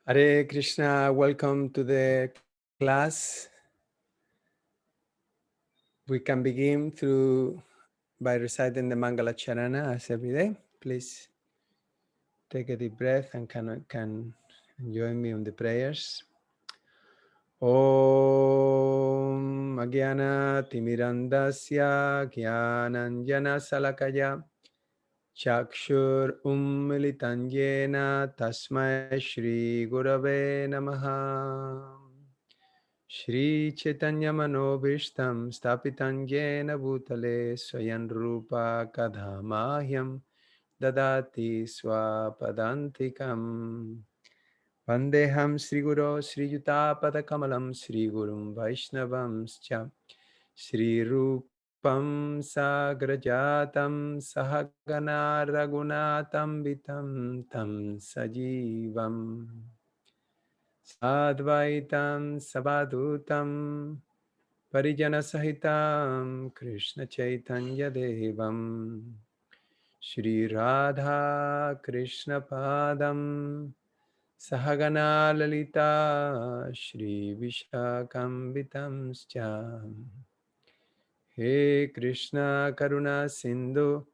Hare Krishna, welcome to the class. We can begin by reciting the Mangala Charana as every day. Please take a deep breath and can join me on the prayers. Om Agyana Timirandasya Gyananjana Salakaya Chakshur Ummilitanjena Tasmai Shri Gurave Namaha. Shri Chaitanya Manobhishtam Stapitan Jena Bhutale Swayan Rupa Kadhamahyam Dadati Swapadantikam Vandeham Sri Guru Sri Yuta Padakamalam Sri Gurum Vaishnavam Scha Sri Rupam Sagrajatam Sahagana Ragunatam Vitam Tam Sajivam Sadvaitam Sabadutam Parijana Sahitam Krishna Chaitanya Devam Shri Radha Krishna Padam Sahagana Lalita Shri Vishakam Vitam He Krishna Karuna Sindhu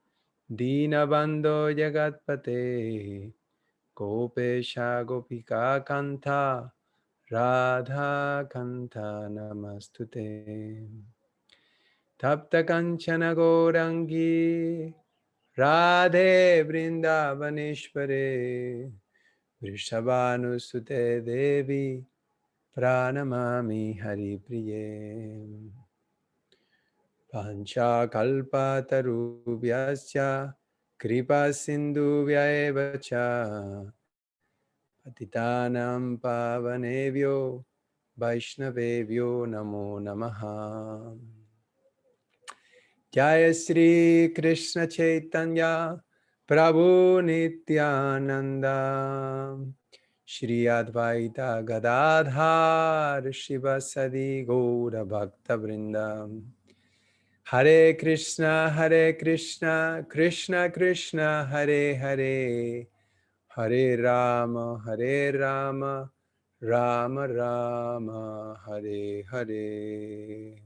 Dinabando Jagatpate Gopesha Gopika Kanta Radha Kanta Namastute Tapta Kanchana Gourangi Radhe Vrindavaneshware Vrishabhanusute Devi Pranamami Hari Priye Pancha Kalpa Tarubhyascha Kripa Sindhu Vyaevacha Patitanam Pavanevyo Vaishnavevyo Namo Namaha Jaya Sri Krishna Chaitanya Prabhu Nityananda Shri Advaita Gadadhar Shivasadi Gaura Bhakta Vrindam Hare Krishna Krishna Krishna Hare Hare Hare Rama Rama Rama Hare Hare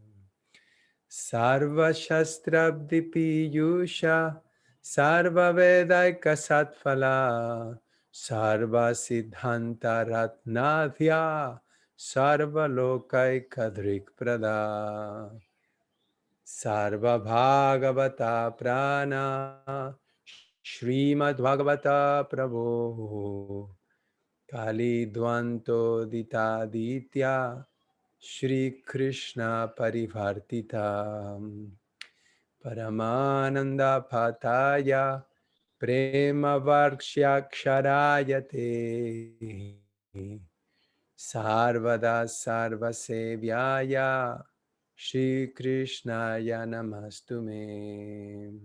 Sarva Shastrabdi Piyusha Sarva Vedaika Satphala Sarva Siddhanta Ratnadhya Sarva Lokaika Drikprada Sarva Bhagavata Prana Srimad Bhagavata Prabhu Kali Dvanto Dita Ditya Shri Krishna Parivartita Paramananda Pataya Prema Varkshaksharayate Sarvada Sarvasevyaya Shri Krishnaya Namastume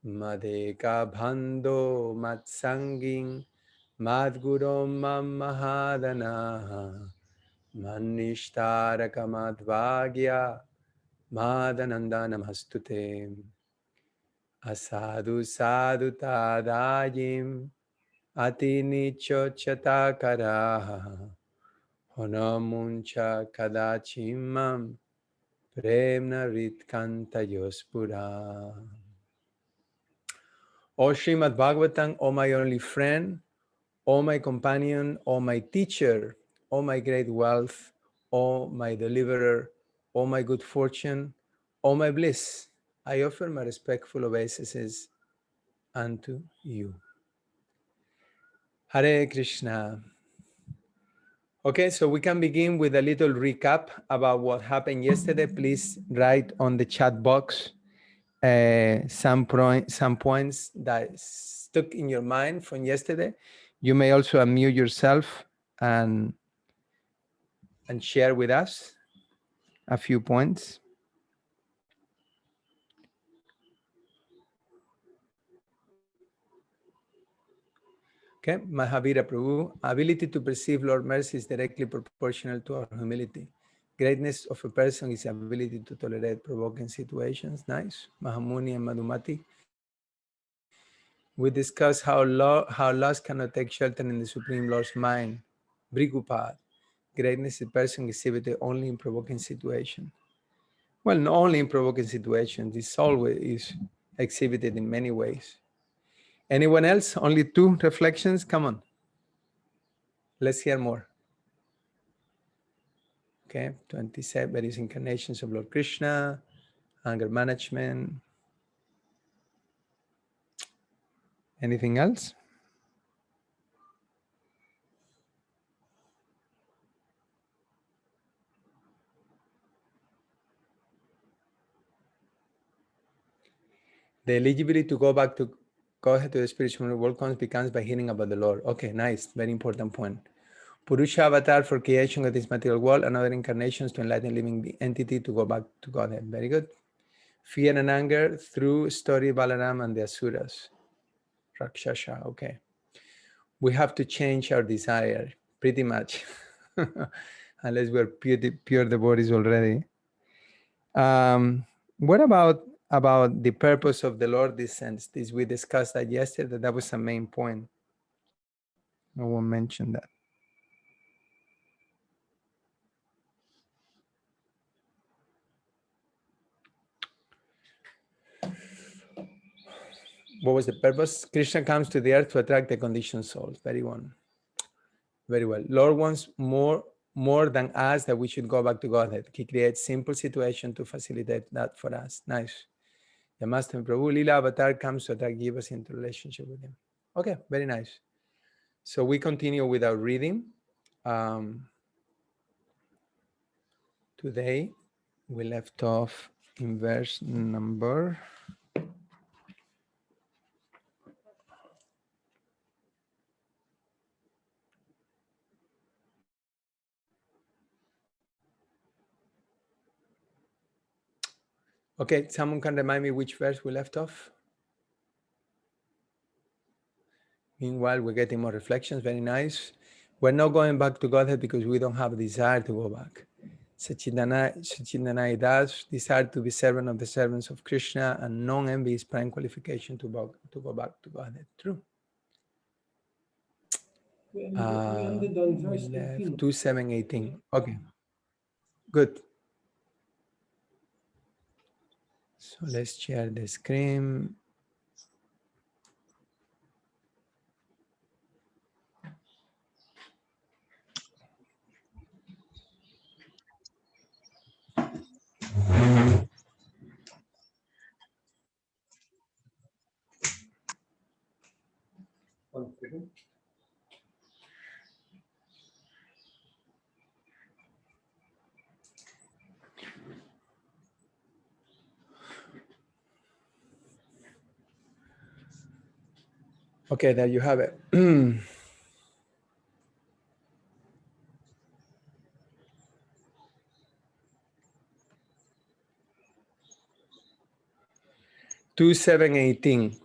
Madeka Bhando Matsangin Madgurom Mahadana Manishtaraka Madhvagya Madananda Namastute Asadu Sadhu Tadayim Ati Nicho Chatakara Honamuncha Kadachimam Premna Ritkanta Yospura. O Srimad Bhagavatam, O my only friend, O my companion, O my teacher, O my great wealth, O my deliverer, O my good fortune, O my bliss, I offer my respectful obeisances unto you. Hare Krishna. Okay, so we can begin with a little recap about what happened yesterday. Please write on the chat box some points that stuck in your mind from yesterday. You may also unmute yourself and share with us a few points. Okay, Mahavira Prabhu, ability to perceive Lord mercy is directly proportional to our humility. Greatness of a person is ability to tolerate provoking situations. Nice. Mahamuni and Madhumati. We discussed how loss cannot take shelter in the Supreme Lord's mind. Brigupad. Greatness is person exhibited only in provoking situations. Well, not only in provoking situations, it's always exhibited in many ways. Anyone else? Only 2 reflections? Come on. Let's hear more. Okay, 27 various incarnations of Lord Krishna, anger management. Anything else? The eligibility to go back to Godhead to the spiritual world becomes by hearing about the Lord. Okay, nice. Very important point. Purusha avatar for creation of this material world and other incarnations to enlighten living entity to go back to Godhead. Very good. Fear and anger through story Balaram and the Asuras. Rakshasha. Okay. We have to change our desire pretty much. Unless we're pure devotees already. What about the purpose of the Lord descents? This we discussed that yesterday. That was a main point. No one mentioned that. What was the purpose? Krishna comes to the earth to attract the conditioned souls. Very one. Very well. Lord wants more than us that we should go back to Godhead. He creates simple situation to facilitate that for us. Nice. The Master Prabhu Lila Avatar comes to attract us into relationship with him. Okay, very nice. So we continue with our reading. Today we left off in verse number 2. Okay, someone can remind me which verse we left off? Meanwhile, we're getting more reflections. Very nice. We're not going back to Godhead because we don't have a desire to go back. Sachidanai does desire to be servant of the servants of Krishna, and non-envy is prime qualification to go back to Godhead. True. We ended on verse 18. 2:7:18. Okay. Good. So let's share the screen. One second. Okay, there you have it. 2:7:18. Is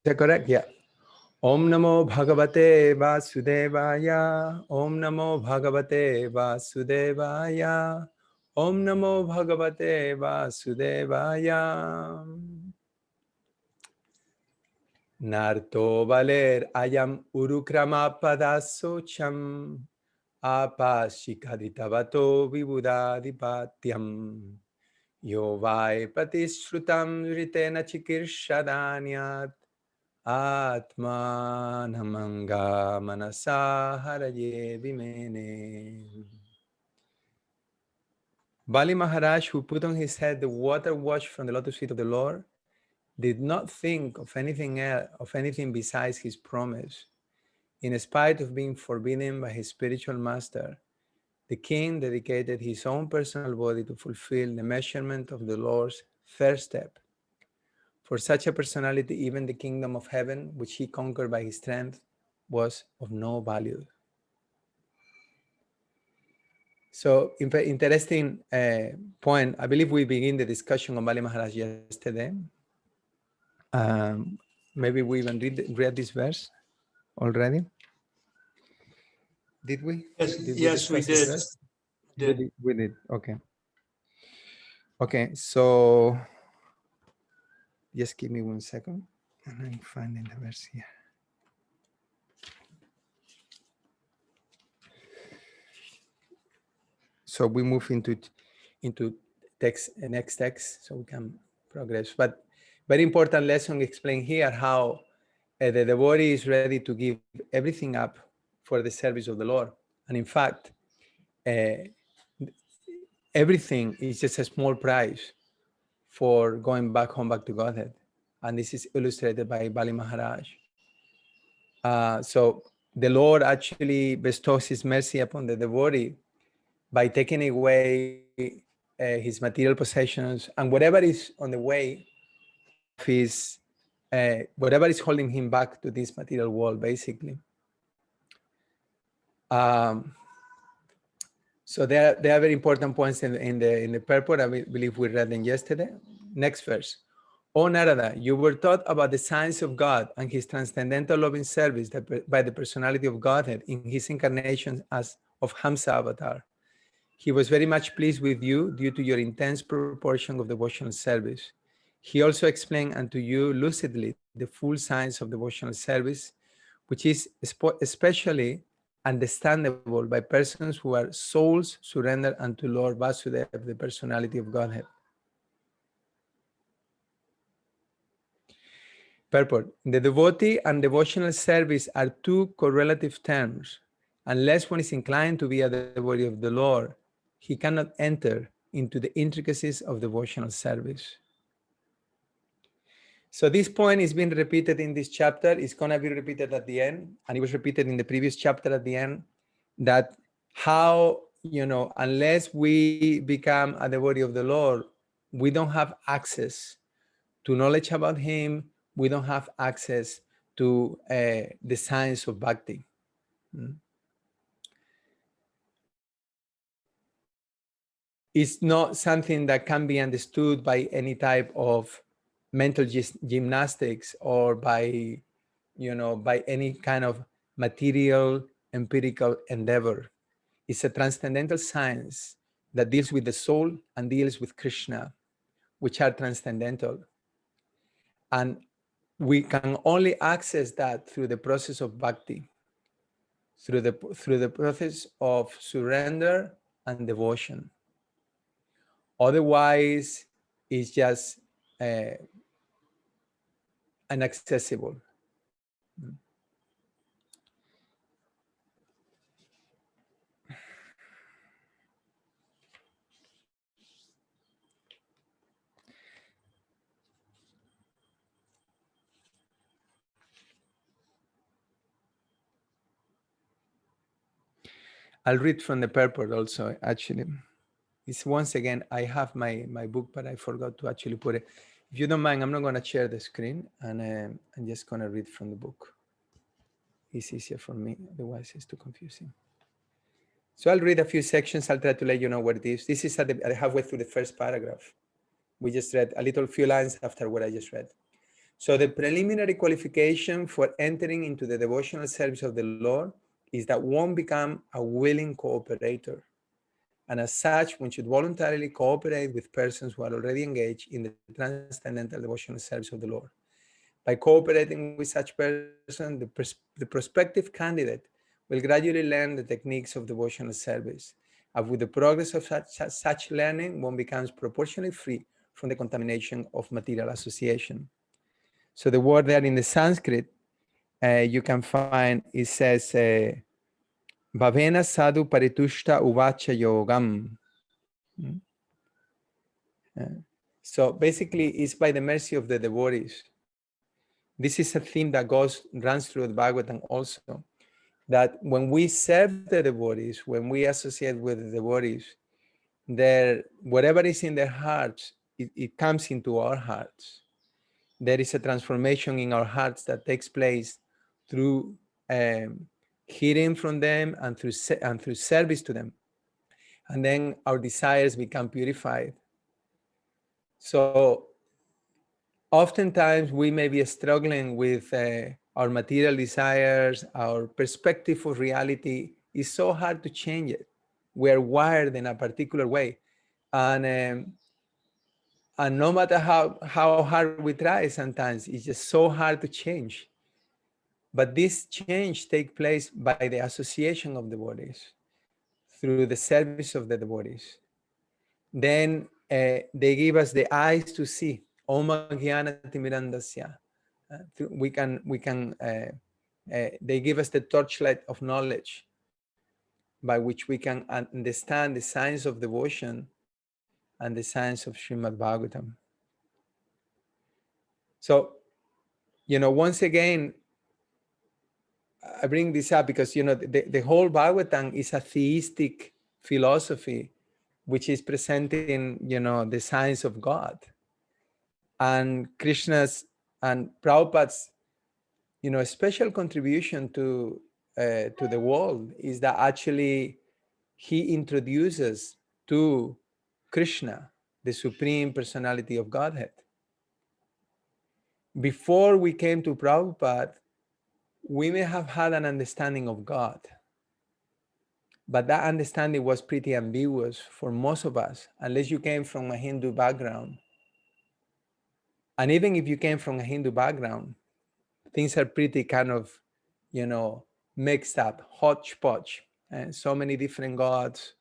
that correct? Yeah. Om Namo Bhagavate Vasudevaya. Om Namo Bhagavate Vasudevaya. Om Namo Bhagavate Vasudevaya. Narto valer ayam urukrama padasocham apashikaditavato vibudadipatyam yo vai patishrutam ritena chikirshadanyat atma namanga manasa haraye vimene. Bali Maharaj, who put on his head the water washed from the lotus feet of the Lord, did not think of anything else, of anything besides his promise. In spite of being forbidden by his spiritual master, the king dedicated his own personal body to fulfill the measurement of the Lord's third step. For such a personality, even the kingdom of heaven, which he conquered by his strength, was of no value. So, interesting point. I believe we begin the discussion on Bali Maharaj yesterday. Maybe we even read this verse already. Did we? Yes, we did. We did. Okay. Okay. So just give me 1 second. And I'm finding the verse here. So we move into text, next text, so we can progress. But very important lesson explained here how the devotee is ready to give everything up for the service of the Lord. And in fact, everything is just a small price for going back home, back to Godhead. And this is illustrated by Bali Maharaj. So the Lord actually bestows his mercy upon the devotee by taking away his material possessions and whatever is on the way of his, whatever is holding him back to this material world, basically. So there are very important points in the purport. I believe we read them yesterday. Next verse. O Narada, you were taught about the science of God and his transcendental loving service by the personality of Godhead in his incarnation as of Hamsa avatar. He was very much pleased with you due to your intense proportion of devotional service. He also explained unto you lucidly the full science of devotional service, which is especially understandable by persons who are souls surrendered unto Lord Vasudeva, the personality of Godhead. Purport. The devotee and devotional service are two correlative terms. Unless one is inclined to be a devotee of the Lord, he cannot enter into the intricacies of devotional service. So this point is being repeated in this chapter. It's going to be repeated at the end. And it was repeated in the previous chapter at the end, that how, unless we become a devotee of the Lord, we don't have access to knowledge about him. We don't have access to the science of bhakti. It's not something that can be understood by any type of mental gymnastics or by any kind of material empirical endeavor. It's a transcendental science that deals with the soul and deals with Krishna, which are transcendental. And we can only access that through the process of bhakti, through the process of surrender and devotion. Otherwise, it's just inaccessible. I'll read from the purport also, actually. It's once again, I have my book, but I forgot to actually put it. If you don't mind, I'm not going to share the screen, and I'm just going to read from the book. It's easier for me, otherwise it's too confusing. So I'll read a few sections. I'll try to let you know what it is. This is at halfway through the first paragraph. We just read a few lines after what I just read. So the preliminary qualification for entering into the devotional service of the Lord is that one become a willing cooperator. And as such, one should voluntarily cooperate with persons who are already engaged in the transcendental devotional service of the Lord. By cooperating with such person, the prospective candidate will gradually learn the techniques of devotional service. And with the progress of such learning, one becomes proportionally free from the contamination of material association. So the word there in the Sanskrit, you can find, it says, Bhavena sadhu paritushta uvacha yogam. So basically, it's by the mercy of the devotees. This is a theme that runs through the Bhagavatam also, that when we serve the devotees, when we associate with the devotees, whatever is in their hearts, it comes into our hearts. There is a transformation in our hearts that takes place through hearing from them and through service to them. And then our desires become purified. So oftentimes we may be struggling with our material desires, our perspective of reality. It's so hard to change it. We're wired in a particular way. And And no matter how hard we try, sometimes it's just so hard to change. But this change takes place by the association of the bodies, through the service of the devotees. Then they give us the eyes to see. Om Jnana Timirandasya. They give us the torchlight of knowledge by which we can understand the science of devotion and the science of Srimad Bhagavatam. So, once again, I bring this up because, the whole Bhagavatam is a theistic philosophy, which is presenting, the science of God. And Krishna's and Prabhupada's, special contribution to the world is that actually he introduces to Krishna, the Supreme Personality of Godhead. Before we came to Prabhupada, we may have had an understanding of God, but that understanding was pretty ambiguous for most of us, unless you came from a Hindu background. And even if you came from a Hindu background, things are pretty kind of, mixed up, hodgepodge, and so many different gods.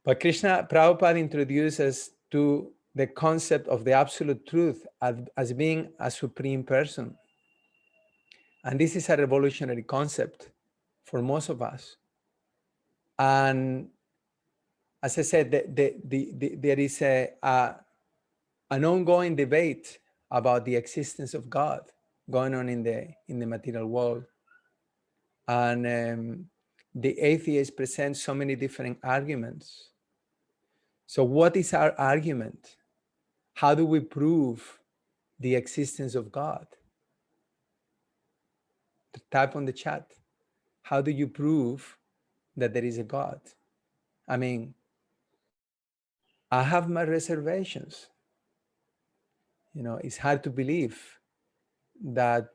But Prabhupada introduces to the concept of the absolute truth as being a supreme person. And this is a revolutionary concept for most of us. And as I said, there is an ongoing debate about the existence of God going on in the material world. And the atheists present so many different arguments. So what is our argument? How do we prove the existence of God? Type on the chat. How do you prove that there is a God? I mean, I have my reservations. It's hard to believe that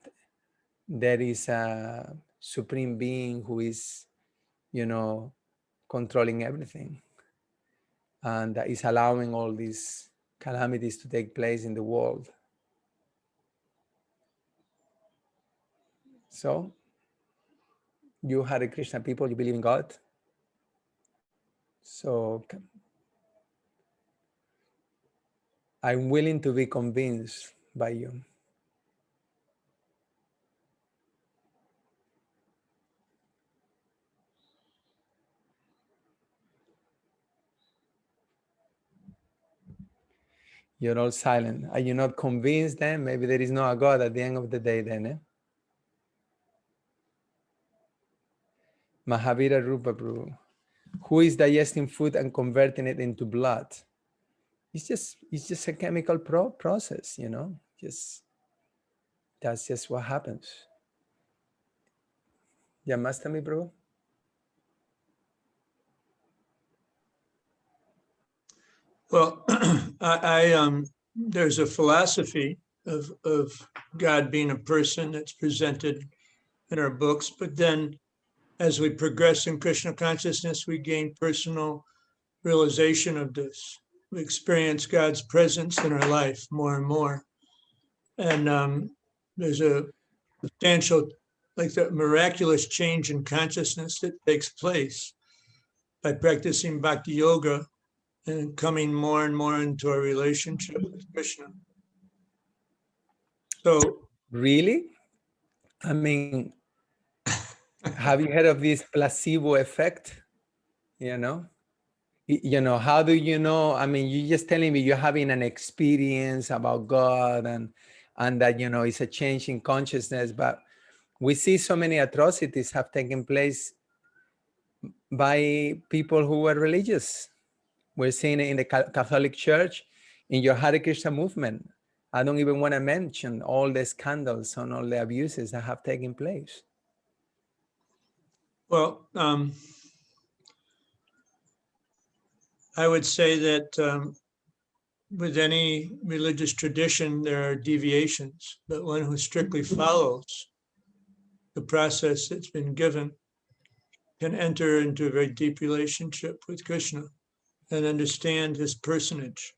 there is a supreme being who is, controlling everything, and that is allowing all these calamities to take place in the world. So, you Hare Krishna people, you believe in God? So, I'm willing to be convinced by you. You're all silent. Are you not convinced then? Maybe there is no a God at the end of the day then, eh? Mahavira Rupa Prabhu. Who is digesting food and converting it into blood? It's just a chemical process, that's just what happens. Yamastami, Prabhu? Well, there's a philosophy of God being a person that's presented in our books, but then as we progress in Krishna consciousness, we gain personal realization of this. We experience God's presence in our life more and more. And there's a substantial, like the miraculous change in consciousness that takes place by practicing bhakti yoga and coming more and more into a relationship with Krishna. So, really? I mean, have you heard of this placebo effect? How do you know? I mean, you're just telling me you're having an experience about God and that, it's a change in consciousness, but we see so many atrocities have taken place by people who were religious. We're seeing it in the Catholic Church, in your Hare Krishna movement. I don't even want to mention all the scandals and all the abuses that have taken place. Well, I would say that with any religious tradition, there are deviations, but one who strictly follows the process that's been given can enter into a very deep relationship with Krishna and understand his personage.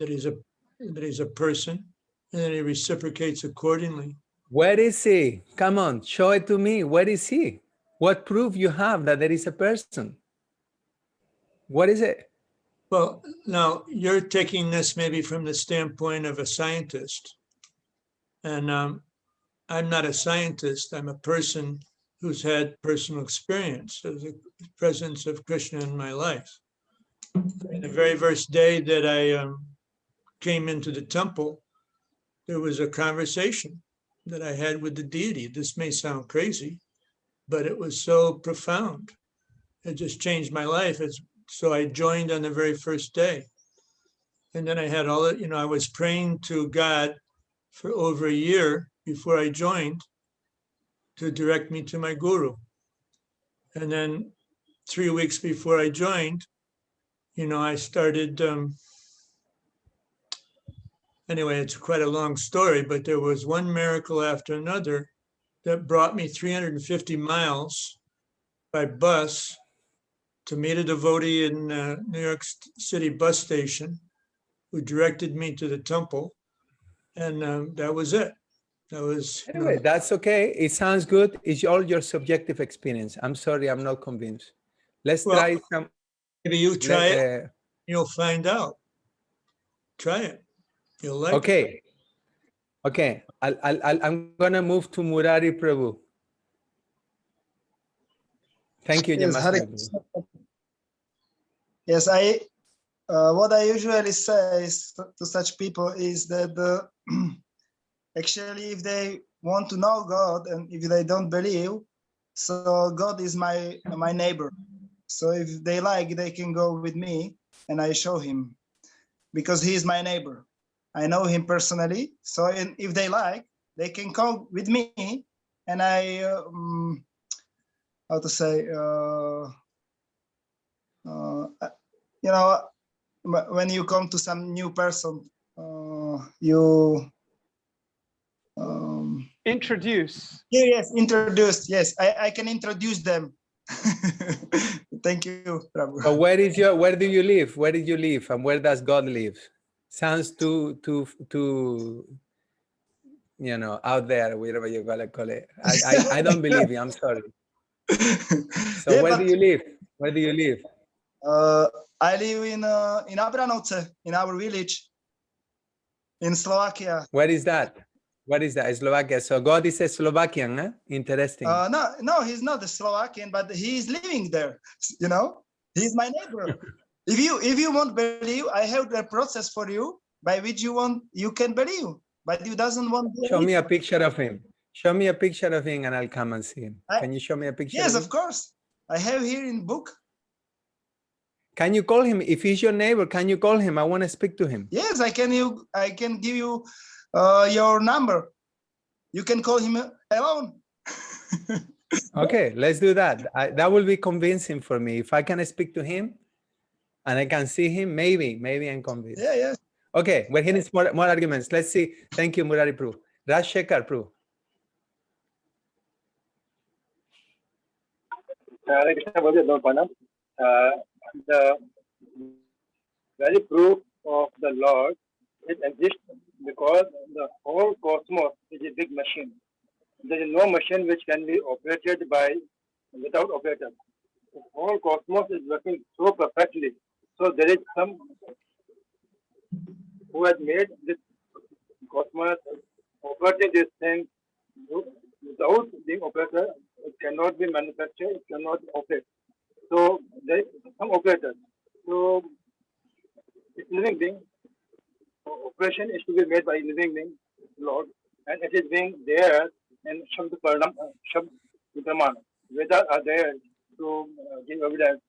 that he's a person, and then he reciprocates accordingly. Where is he? Come on, show it to me. Where is he? What proof you have that there is a person? What is it? Well, now you're taking this maybe from the standpoint of a scientist, and I'm not a scientist. I'm a person who's had personal experience of the presence of Krishna in my life. And the very first day that I came into the temple, there was a conversation that I had with the deity. This may sound crazy, but it was so profound. It just changed my life. So I joined on the very first day. And then I had all that, I was praying to God for over a year before I joined to direct me to my guru. And then 3 weeks before I joined, I started, anyway, it's quite a long story, but there was one miracle after another that brought me 350 miles by bus to meet a devotee in New York City bus station who directed me to the temple. And that was it. That was, Anyway, that's okay. It sounds good. It's all your subjective experience. I'm sorry, I'm not convinced. Let's try some. Maybe you try it, you'll find out. Try it. You'll like it. Okay. Okay. I'm going to move to Murari Prabhu. Thank you, Yes, Namaste. Yes, what I usually say to such people is that actually, if they want to know God and if they don't believe, so God is my neighbor. So if they like, they can go with me and I show him because he is my neighbor. I know him personally. So if they like, they can come with me and I, how to say, when you come to some new person, you introduce. Yes, introduce. Yes, I can introduce them. Thank you, Prabhu. So where do you live? Where did you live, and where does God live? Sounds too out there, whatever you gotta call it. I don't believe you. I'm sorry. So Yeah, where do you live? Where do you live? I live in Abranovce, in our village, in Slovakia. Where is that? What is that? Slovakia. So God is a Slovakian, huh? Interesting. No, he's not a Slovakian, but he's living there. He's my neighbor. If you won't believe, I have the process for you by which you can believe, but you doesn't want to. Show me a picture of him. Show me a picture of him, and I'll come and see him. Can you show me a picture? Yes, of course. I have here in book. Can you call him? If he's your neighbor, can you call him? I want to speak to him. Yes, I can give you your number. You can call him alone. Okay, let's do that. That will be convincing for me. If I can speak to him and I can see him, maybe I'm convinced. Yeah. Okay, we're hearing more arguments. Let's see. Thank you, Murari Prabhu. Rajshekar Prabhu. The very proof of the Lord, it exists because the whole cosmos is a big machine. There is no machine which can be operated without operator. The whole cosmos is working so perfectly. So there is some who has made this cosmos operating this thing without being operator. It cannot be manufactured. It cannot operate. So there is some operator. So it's living being. Operation is to be made by living being, Lord, and it is being there in Shabd Praman. Vedas are there to give evidence.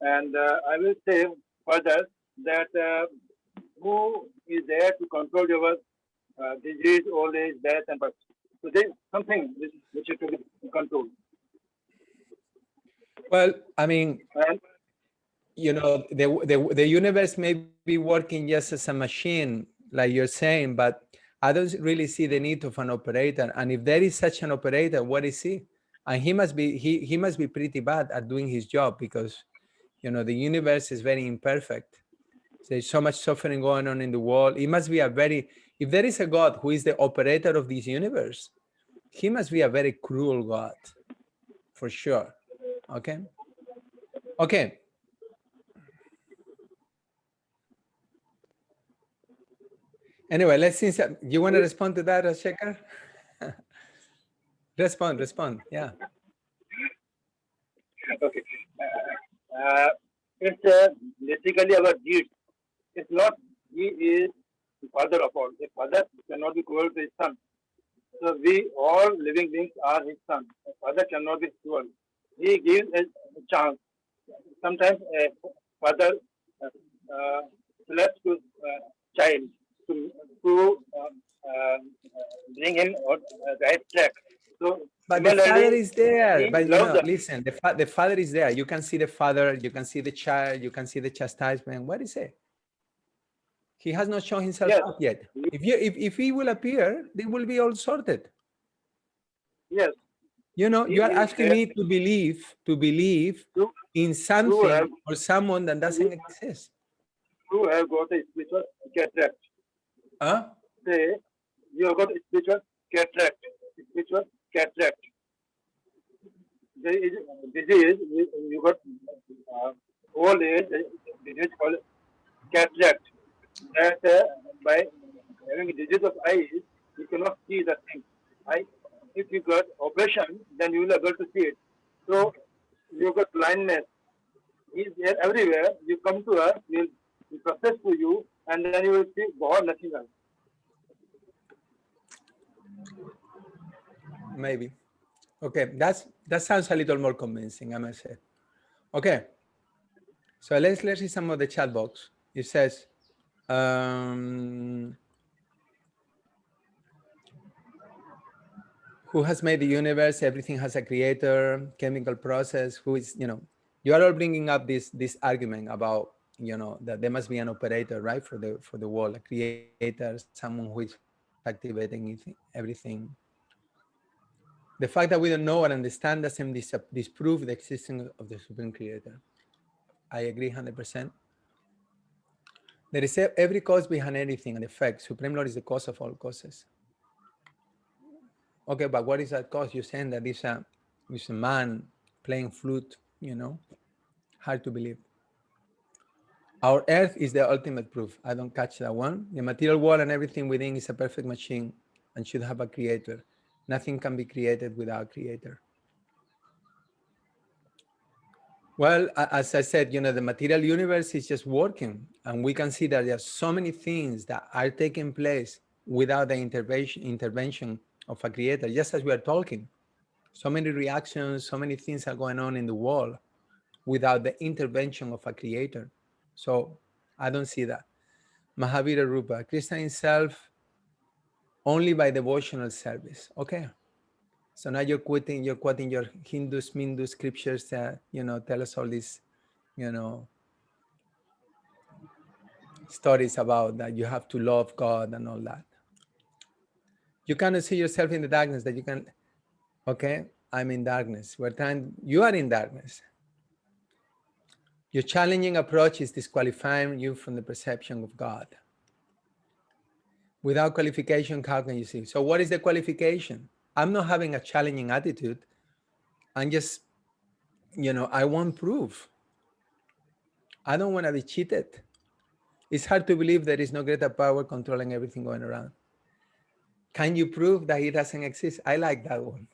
And I will say further that who is there to control your disease, old age, death, and birth. So there is something which is to be controlled. Well, I mean, the universe may be working just as a machine, like you're saying, but I don't really see the need of an operator. And if there is such an operator, what is he? And he must be pretty bad at doing his job because, the universe is very imperfect. There's so much suffering going on in the world. It must be a very, if there is a God who is the operator of this universe, he must be a very cruel God, for sure. Okay. Okay. Anyway, let's see. You want to respond to that, Rajshekar? Respond. Yeah. Okay. It's basically our deeds. It's not he is the father of all. The father cannot be cruel to his son. So we all living beings are his son. The father cannot be cruel. He gives a chance. Sometimes a father selects to child to bring him on right track. So But the father is there. he But loves them. listen, the father is there. You can see the father, you can see the child, you can see the chastisement. What is it? He has not shown himself Yes. up yet. If he will appear, they will be all sorted. Yes. You know, He you are is asking there me to believe in something or someone that doesn't exist. who have got a spiritual cataract. Huh? Say, you have got a spiritual cataract. Spiritual cataract. There is disease, you got old age, disease called cataract. That by having a disease of eyes, you cannot see the thing. If you got operation, then you will be able to see it. So you got blindness. He's there everywhere. You come to us, we'll process to you, and then you will see God, nothing else. Maybe. Okay, that sounds a little more convincing, I must say. Okay, so let's read some of the chat box. It says, who has made the universe? Everything has a creator, chemical process. Who is, you are all bringing up this argument about, that there must be an operator, right, for the world, a creator, someone who is activating everything. The fact that we don't know or understand doesn't disprove the existence of the Supreme Creator. I agree 100%. There is every cause behind anything, an effect. Supreme Lord is the cause of all causes. Okay, but what is that cause? You're saying that it's a man playing flute, hard to believe. Our earth is the ultimate proof. I don't catch that one. The material world and everything within is a perfect machine and should have a creator. Nothing can be created without a creator. Well, as I said, the material universe is just working, and we can see that there are so many things that are taking place without the intervention of a creator, just as we are talking. So many reactions, so many things are going on in the world without the intervention of a creator. So I don't see that. Mahavira Rupa, Krishna himself only by devotional service. Okay. So now you're quoting your Hindu scriptures that, tell us all these, stories about that you have to love God and all that. You cannot see yourself in the darkness that you can, okay, I'm in darkness. You are in darkness. Your challenging approach is disqualifying you from the perception of God. Without qualification, how can you see? So what is the qualification? I'm not having a challenging attitude. I'm just, I want proof. I don't want to be cheated. It's hard to believe there is no greater power controlling everything going around. Can you prove that he doesn't exist? I like that one.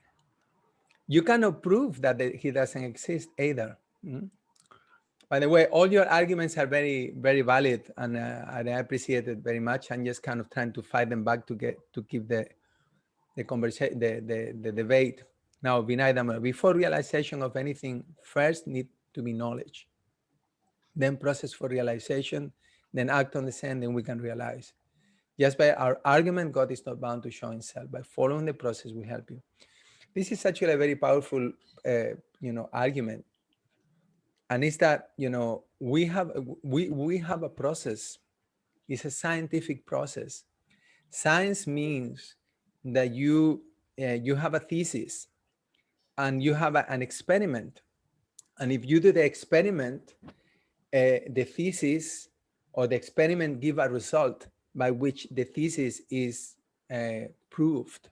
You cannot prove that he doesn't exist either. By the way, all your arguments are very, very valid, and I appreciate it very much. I'm just kind of trying to fight them back to keep the conversation, the debate. Now, Vinay, before realization of anything, first need to be knowledge, then process for realization, then act on the same, then we can realize. Just by our argument, God is not bound to show himself. By following the process, we help you. This is actually a very powerful, argument. And it's that, we have a process. It's a scientific process. Science means that you have a thesis and you have an experiment. And if you do the experiment, the thesis or the experiment give a result by which the thesis is proved.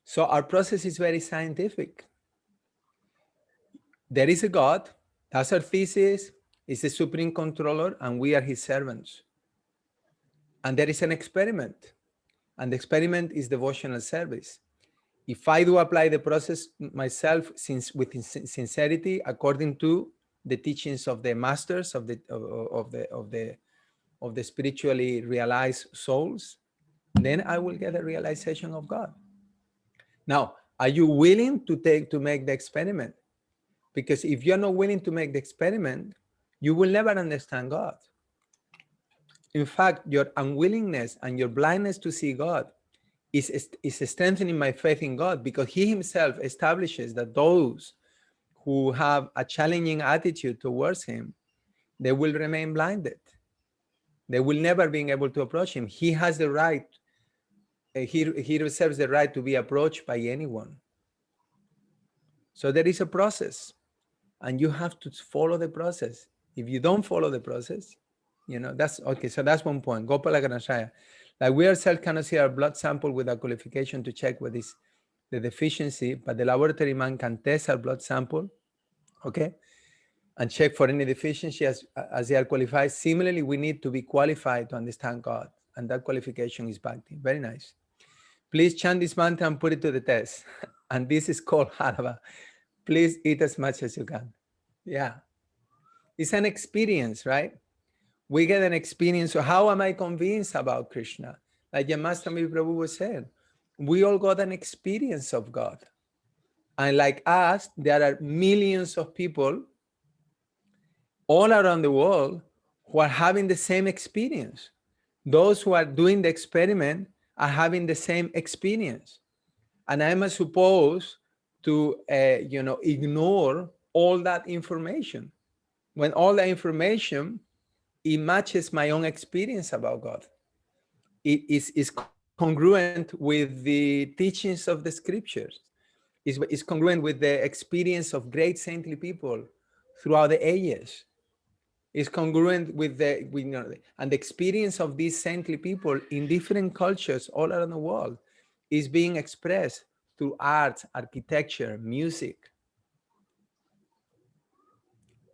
So our process is very scientific. There is a God, that's our thesis, is the supreme controller, and we are his servants. And there is an experiment, and the experiment is devotional service. If I do apply the process myself with sincerity, according to the teachings of the masters of the spiritually realized souls, then I will get a realization of God. Now, are you willing to make the experiment? Because if you're not willing to make the experiment, you will never understand God. In fact, your unwillingness and your blindness to see God is strengthening my faith in God, because he himself establishes that those who have a challenging attitude towards him, they will remain blinded. They will never be able to approach him. He has the right, he reserves the right to be approached by anyone. So there is a process, and you have to follow the process. If you don't follow the process, that's okay. So that's one point. Gopala Ganashaya. Like, we ourselves cannot see our blood sample with a qualification to check what is the deficiency, but the laboratory man can test our blood sample, okay, and check for any deficiency as they are qualified. Similarly, we need to be qualified to understand God, and that qualification is Bhakti. Very nice. Please chant this mantra and put it to the test. And this is called Harava. Please eat as much as you can. Yeah. It's an experience, right? We get an experience. So how am I convinced about Krishna? Like Yamaswami Prabhu was saying, we all got an experience of God. And like us, there are millions of people all around the world who are having the same experience. Those who are doing the experiment are having the same experience. And I'm supposed to, ignore all that information. When all the information, it matches my own experience about God. It is congruent with the teachings of the scriptures. It's congruent with the experience of great saintly people throughout the ages. It's congruent with and the experience of these saintly people in different cultures all around the world is being expressed through art, architecture, music.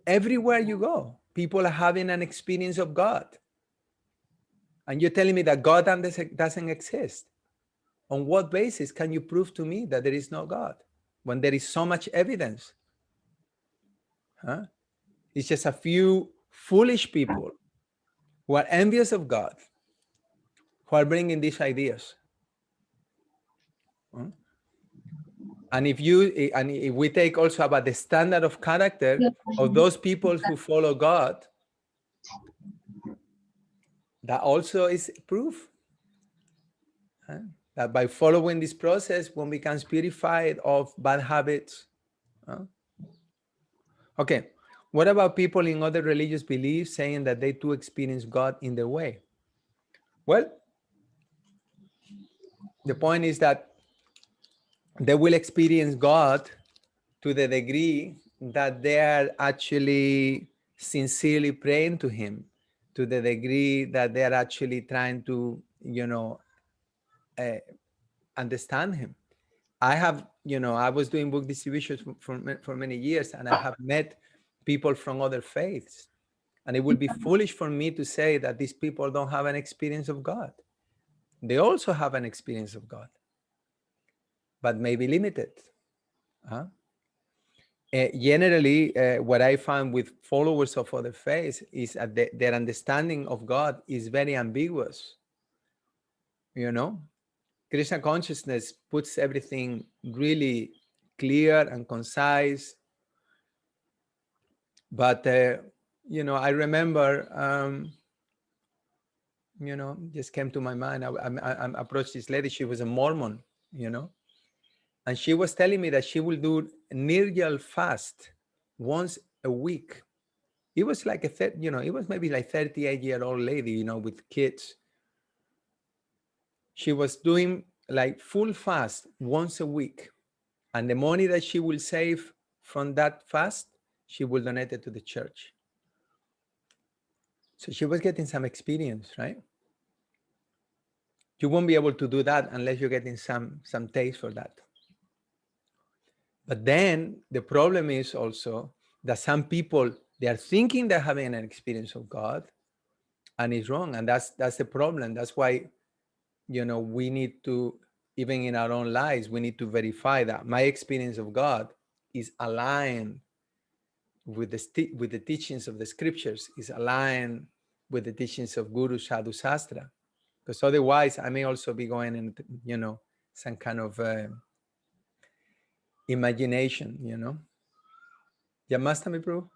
Everywhere you go, people are having an experience of God. And you're telling me that God doesn't exist. On what basis can you prove to me that there is no God when there is so much evidence? Huh? It's just a few foolish people who are envious of God who are bringing these ideas. Huh? And if we take also about the standard of character of those people who follow God, that also is proof. Huh? That by following this process, one becomes purified of bad habits. Huh? Okay, what about people in other religious beliefs saying that they too experience God in their way? Well, the point is that they will experience God to the degree that they are actually sincerely praying to him, to the degree that they are actually trying to, understand him. I was doing book distribution for many years, and I have met people from other faiths. And it would be foolish for me to say that these people don't have an experience of God. They also have an experience of God, but maybe limited. Generally, what I find with followers of other faiths is that their understanding of God is very ambiguous. Krishna consciousness puts everything really clear and concise. But, I remember, just came to my mind. I approached this lady. She was a Mormon, and she was telling me that she will do Nirjal fast once a week. It was like it was maybe like 38-year-old lady, with kids. She was doing like full fast once a week. And the money that she will save from that fast, she will donate it to the church. So she was getting some experience, right? You won't be able to do that unless you're getting some taste for that. But then the problem is also that some people, they are thinking they're having an experience of God, and it's wrong. And that's the problem. That's why, we need to, even in our own lives, we need to verify that my experience of God is aligned with the teachings of the scriptures, is aligned with the teachings of Guru Sadhu Sastra. Because otherwise I may also be going in, some kind of imagination, Yamastami Prabhu?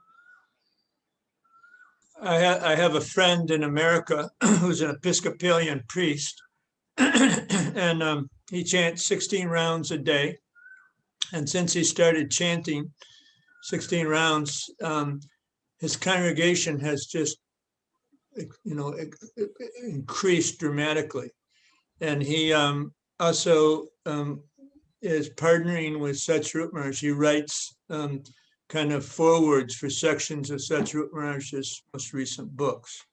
I have a friend in America who's an Episcopalian priest, and he chants 16 rounds a day. And since he started chanting 16 rounds, his congregation has just, increased dramatically. And he also is partnering with Satsrup Maharaj. He writes kind of forwards for sections of Satsrup Maharaj's most recent books.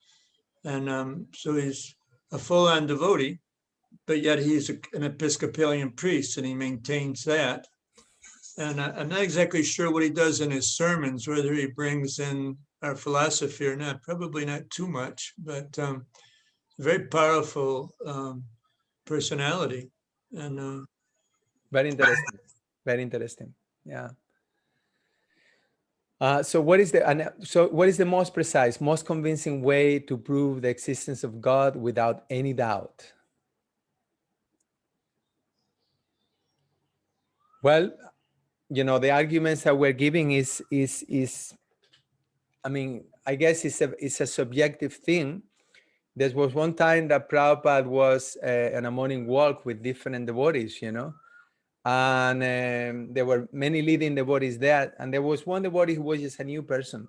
And so he's a full-on devotee, but yet he's an Episcopalian priest, and he maintains that. And I'm not exactly sure what he does in his sermons, whether he brings in our philosophy or not, probably not too much, but very powerful personality. And Very interesting. Very interesting. Yeah. So what is the most precise, most convincing way to prove the existence of God without any doubt? Well, the arguments that we're giving is I mean, I guess it's a subjective thing. There was one time that Prabhupada was on a morning walk with different devotees, and there were many leading devotees there, and there was one devotee who was just a new person.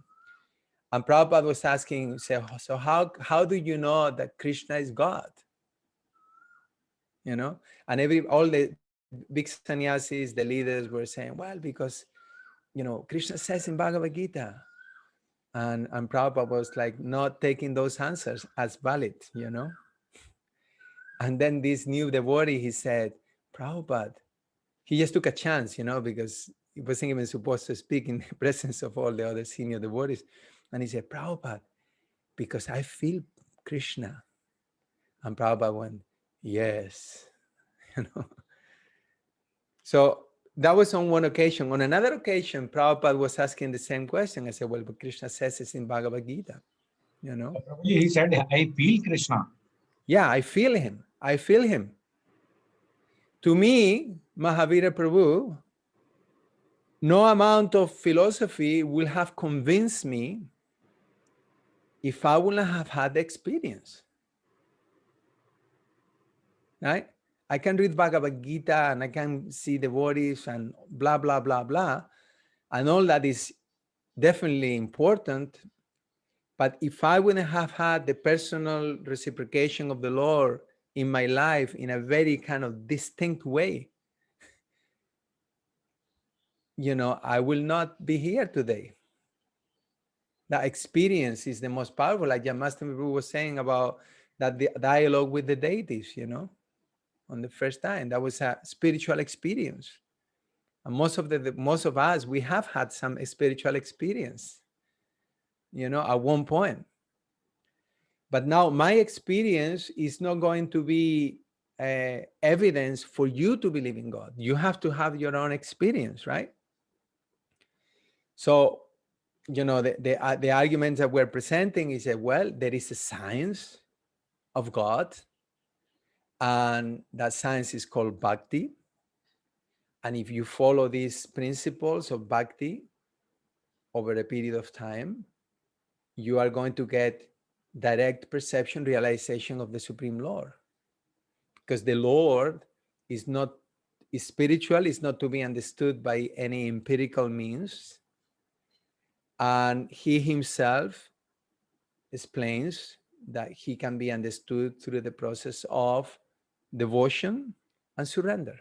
And Prabhupada was asking, so how do you know that Krishna is God? And all the big sannyasis, the leaders were saying, well, because, Krishna says in Bhagavad Gita. And Prabhupada was like not taking those answers as valid, And then this new devotee, he said, Prabhupada, he just took a chance, because he wasn't even supposed to speak in the presence of all the other senior devotees. And he said, Prabhupada, because I feel Krishna. And Prabhupada went, yes, So that was on one occasion. On another occasion, Prabhupada was asking the same question. I said, well, but Krishna says it's in Bhagavad Gita, He said, I feel Krishna. Yeah, I feel him. I feel him. To me, Mahavira Prabhu, no amount of philosophy will have convinced me if I wouldn't have had the experience. Right? I can read Bhagavad Gita and I can see devotees and blah, blah, blah, blah. And all that is definitely important. But if I wouldn't have had the personal reciprocation of the Lord in my life in a very kind of distinct way, I will not be here today. That experience is the most powerful, like Yamastami Prabhu was saying about that the dialogue with the deities, on the first time. That was a spiritual experience. And most of us, we have had some spiritual experience, at one point. But now my experience is not going to be evidence for you to believe in God. You have to have your own experience, right? So, the arguments that we're presenting is that, well, there is a science of God, and that science is called bhakti. And if you follow these principles of bhakti over a period of time, you are going to get direct perception, realization of the Supreme Lord. Because the Lord is spiritual, is not to be understood by any empirical means. And he himself explains that he can be understood through the process of devotion and surrender.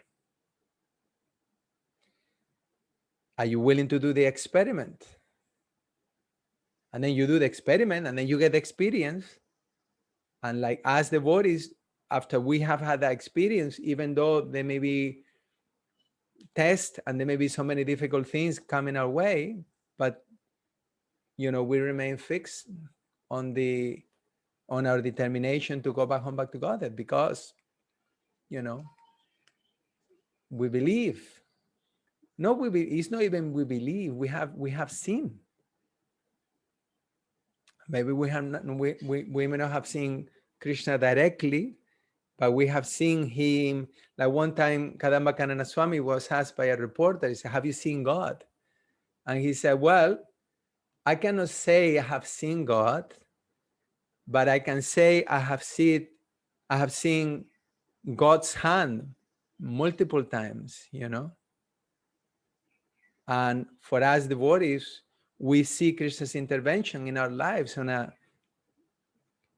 Are you willing to do the experiment? And then you do the experiment, and then you get the experience. And like as devotees, after we have had that experience, even though there may be tests and there may be so many difficult things coming our way, but we remain fixed on our determination to go back home, back to Godhead, because we believe. No, it's not even we believe. We have seen. Maybe we have not. We may not have seen Krishna directly, but we have seen him. Like one time, Kadamba Kanana Swami was asked by a reporter, he said, "Have you seen God?" And he said, "Well, I cannot say I have seen God, but I can say I have seen God's hand multiple times, And for us devotees, we see Krishna's intervention in our lives on a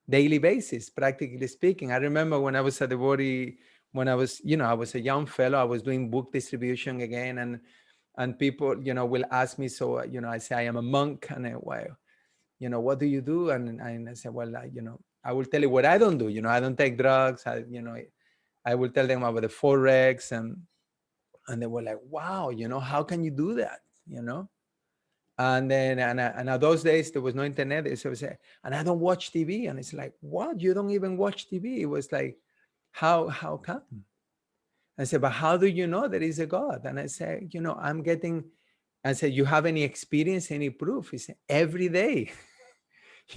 daily basis, practically speaking. I remember when I was a devotee, when I was a young fellow, I was doing book distribution again, and people, will ask me, so, I say, I am a monk, and well, what do you do? And I say, well, I will tell you what I don't do. I don't take drugs. I will tell them about the Forex, and they were like, wow, how can you do that? And then, and those days there was no internet. So I said, and I don't watch TV. And it's like, what? You don't even watch TV? It was like, how come? I said, but how do you know there is a God? And I said, I said, you have any experience, any proof? He said, every day.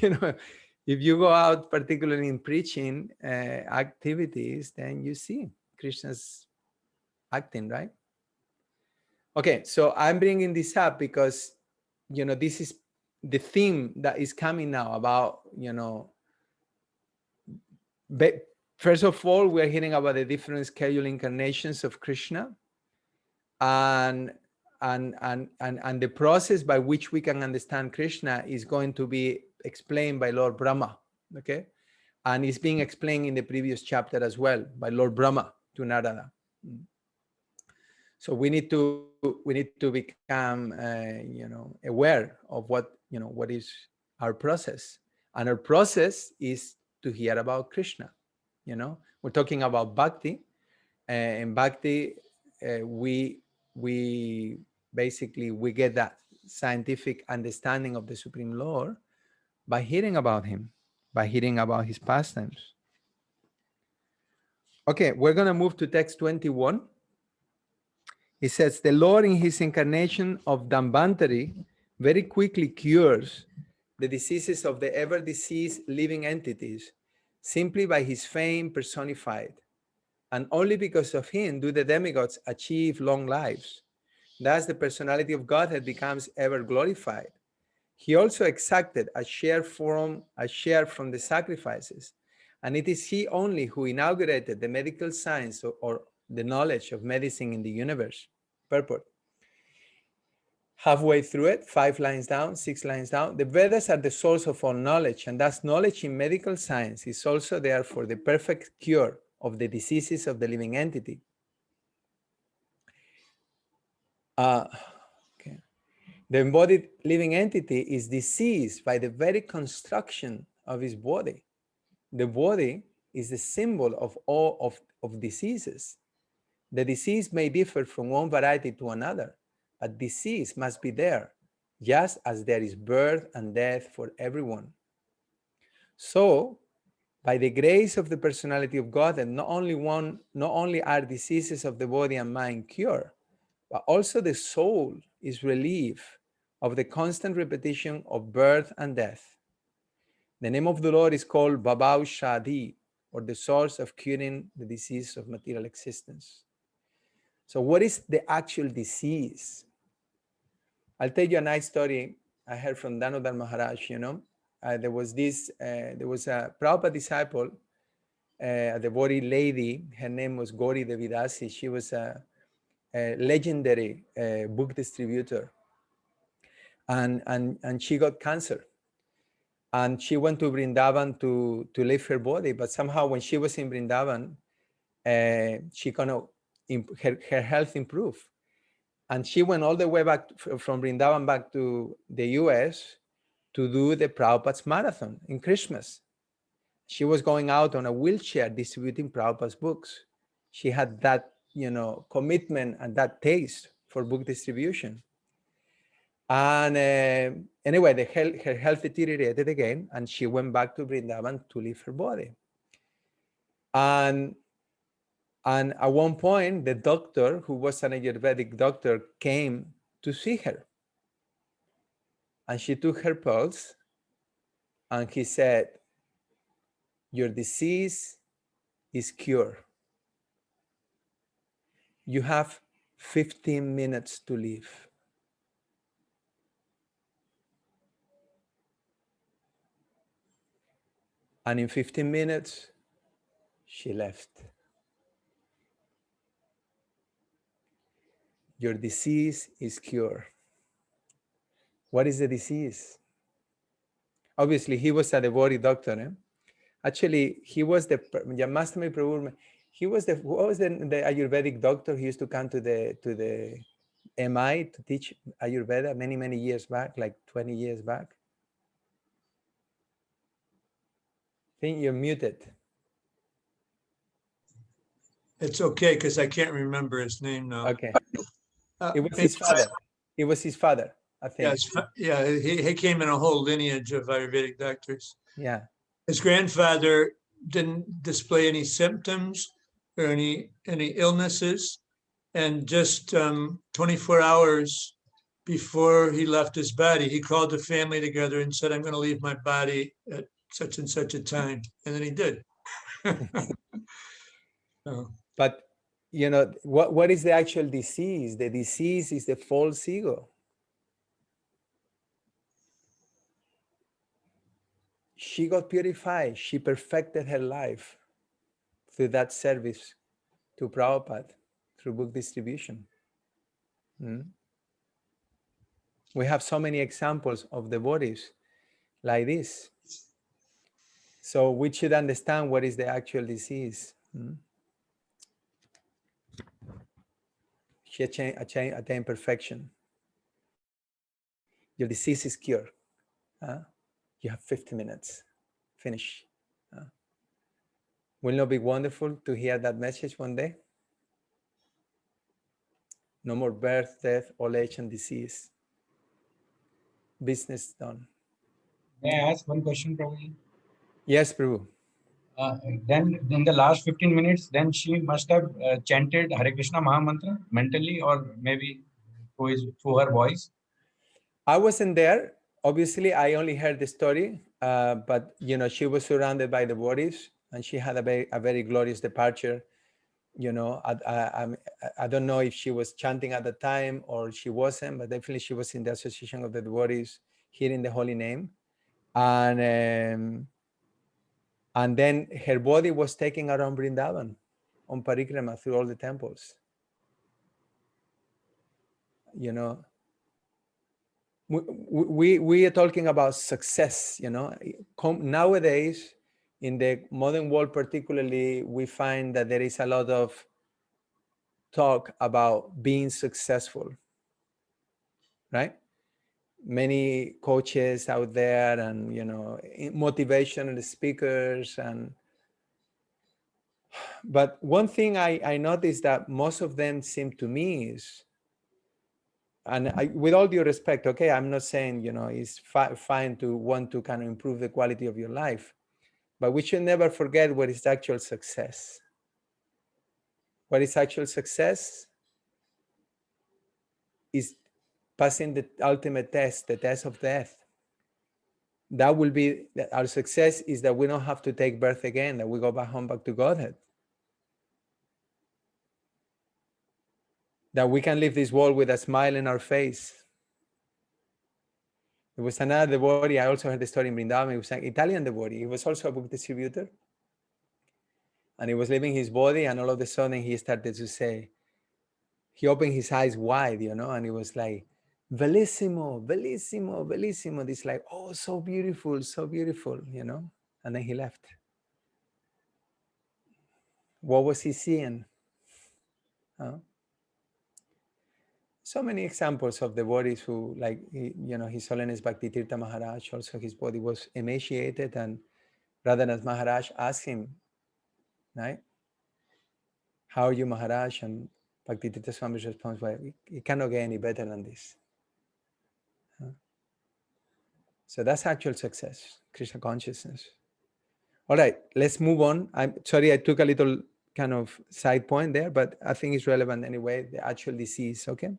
If you go out, particularly in preaching activities, then you see Krishna's acting, right? Okay, so I'm bringing this up because, this is the theme that is coming now about, first of all, we're hearing about the different scheduled incarnations of Krishna, and the process by which we can understand Krishna is going to be explained by Lord Brahma, okay? And it's being explained in the previous chapter as well by Lord Brahma to Narada. So we need to become aware of what is our process, and our process is to hear about Krishna. We're talking about bhakti, and bhakti we basically get that scientific understanding of the Supreme Lord by hearing about him, by hearing about his pastimes. Okay, we're going to move to text 21. It says, the Lord in his incarnation of Dambantari very quickly cures the diseases of the ever-diseased living entities simply by his fame personified. And only because of him do the demigods achieve long lives. Thus the personality of Godhead becomes ever glorified. He also exacted a share from the sacrifices. And it is he only who inaugurated the medical science or the knowledge of medicine in the universe. Purport. Halfway through it, 5 lines down, 6 lines down, the Vedas are the source of all knowledge, and thus knowledge in medical science is also there for the perfect cure of the diseases of the living entity. Okay. The embodied living entity is diseased by the very construction of his body. The body is the symbol of all of diseases. The disease may differ from one variety to another, but disease must be there, just as there is birth and death for everyone. So, by the grace of the personality of God, and not only are diseases of the body and mind cured, but also the soul is relieved of the constant repetition of birth and death. The name of the Lord is called Babau Shadi, or the source of curing the disease of material existence. So what is the actual disease? I'll tell you a nice story I heard from Danodar Maharaj. There was a Prabhupada disciple, a devotee lady. Her name was Gauri Devidasi. She was a legendary book distributor, and she got cancer. And she went to Vrindavan to leave her body, but somehow when she was in Vrindavan, her health improved. And she went all the way back from Vrindavan back to the US, to do the Prabhupada's marathon in Christmas. She was going out on a wheelchair distributing Prabhupada's books. She had that, commitment and that taste for book distribution. And anyway, her health deteriorated again, and she went back to Vrindavan to leave her body. And at one point, the doctor, who was an Ayurvedic doctor, came to see her. And she took her pulse, and he said, "Your disease is cured. You have 15 minutes to live." And in 15 minutes, she left. Your disease is cured. What is the disease? Obviously, he was a devotee doctor. Actually, he was the Yamastami Prabhu. He was the Ayurvedic doctor. He used to come to the MI to teach Ayurveda many years back, like 20 years back. I think you're muted. It's okay, because I can't remember his name now. Okay. It was his father. It was his father, I think. He came in a whole lineage of Ayurvedic doctors. Yeah. His grandfather didn't display any symptoms or any illnesses. And just 24 hours before he left his body, he called the family together and said, "I'm going to leave my body at such and such a time." And then he did. So, But what is the actual disease? The disease is the false ego. She got purified. She perfected her life through that service to Prabhupada, through book distribution. We have so many examples of devotees like this. So we should understand what is the actual disease. She attained perfection. Your disease is cured. You have 50 minutes. Finish. Will it not be wonderful to hear that message one day? No more birth, death, old age, and disease. Business done. May I ask one question, Prabhuji? Yes, Prabhu. Then in the last 15 minutes, then she must have chanted Hare Krishna Maha Mantra mentally, or maybe through her voice. I wasn't there. Obviously, I only heard the story, but she was surrounded by the devotees, and she had a very glorious departure. I don't know if she was chanting at the time or she wasn't, but definitely she was in the association of the devotees, hearing the holy name, and then her body was taken around Vrindavan on parikrama through all the temples. We are talking about success. Nowadays, in the modern world particularly, we find that there is a lot of talk about being successful, right? Many coaches out there, and motivational speakers, but one thing I noticed that most of them seem to me is, and with all due respect, okay, I'm not saying it's fine to want to kind of improve the quality of your life, but we should never forget what is actual success. What is actual success is passing the ultimate test, the test of death. That will be our success, is that we don't have to take birth again, that we go back home, back to Godhead. That we can leave this world with a smile in our face. There was another devotee, I also heard the story in Vrindavan. He was an Italian devotee. He was also a book distributor. And he was leaving his body, and all of a sudden he started to say, he opened his eyes wide, and he was like, "Bellissimo, bellissimo, bellissimo." This like, "Oh, so beautiful, and then he left. What was he seeing? so many examples of devotees who, like, His Holiness Bhaktitirtha Maharaj, also his body was emaciated, and Radhanath Maharaj asked him, right, how are you, Maharaj? And Bhaktitirtha Swami's response was, it cannot get any better than this. So that's actual success, Krishna consciousness. All right, let's move on. I'm sorry I took a little kind of side point there, but I think it's relevant anyway, the actual disease, okay?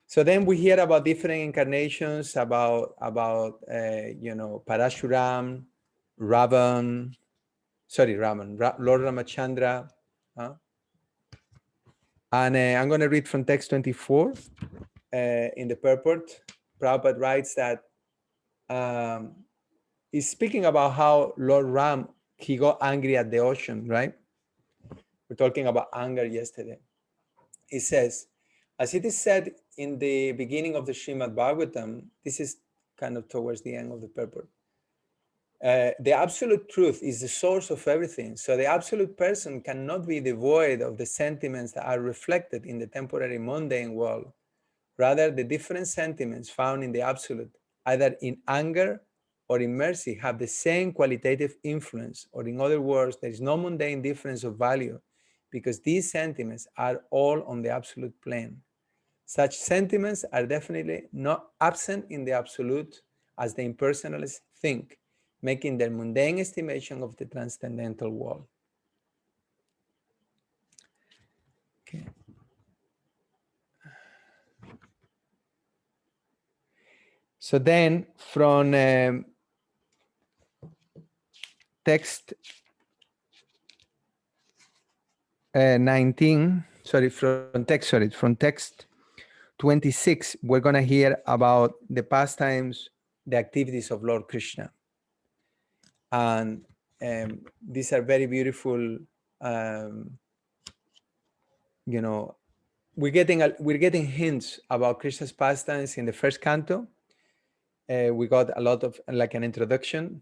So then we hear about different incarnations, about Parashuram, Lord Ramachandra. And I'm going to read from text 24 in the purport. Prabhupada writes that he's speaking about how Lord Ram, he got angry at the ocean, right? We're talking about anger yesterday. He says, as it is said in the beginning of the Srimad Bhagavatam, this is kind of towards the end of the purport. The absolute truth is the source of everything. So the absolute person cannot be devoid of the sentiments that are reflected in the temporary mundane world. Rather, the different sentiments found in the absolute, either in anger or in mercy, have the same qualitative influence, or in other words, there is no mundane difference of value, because these sentiments are all on the absolute plane. Such sentiments are definitely not absent in the absolute, as the impersonalists think, making their mundane estimation of the transcendental world. Okay. So then from text 26, we're going to hear about the pastimes, the activities of Lord Krishna. And these are very beautiful, we're getting hints about Krishna's pastimes in the first canto. We got a lot of, like, an introduction.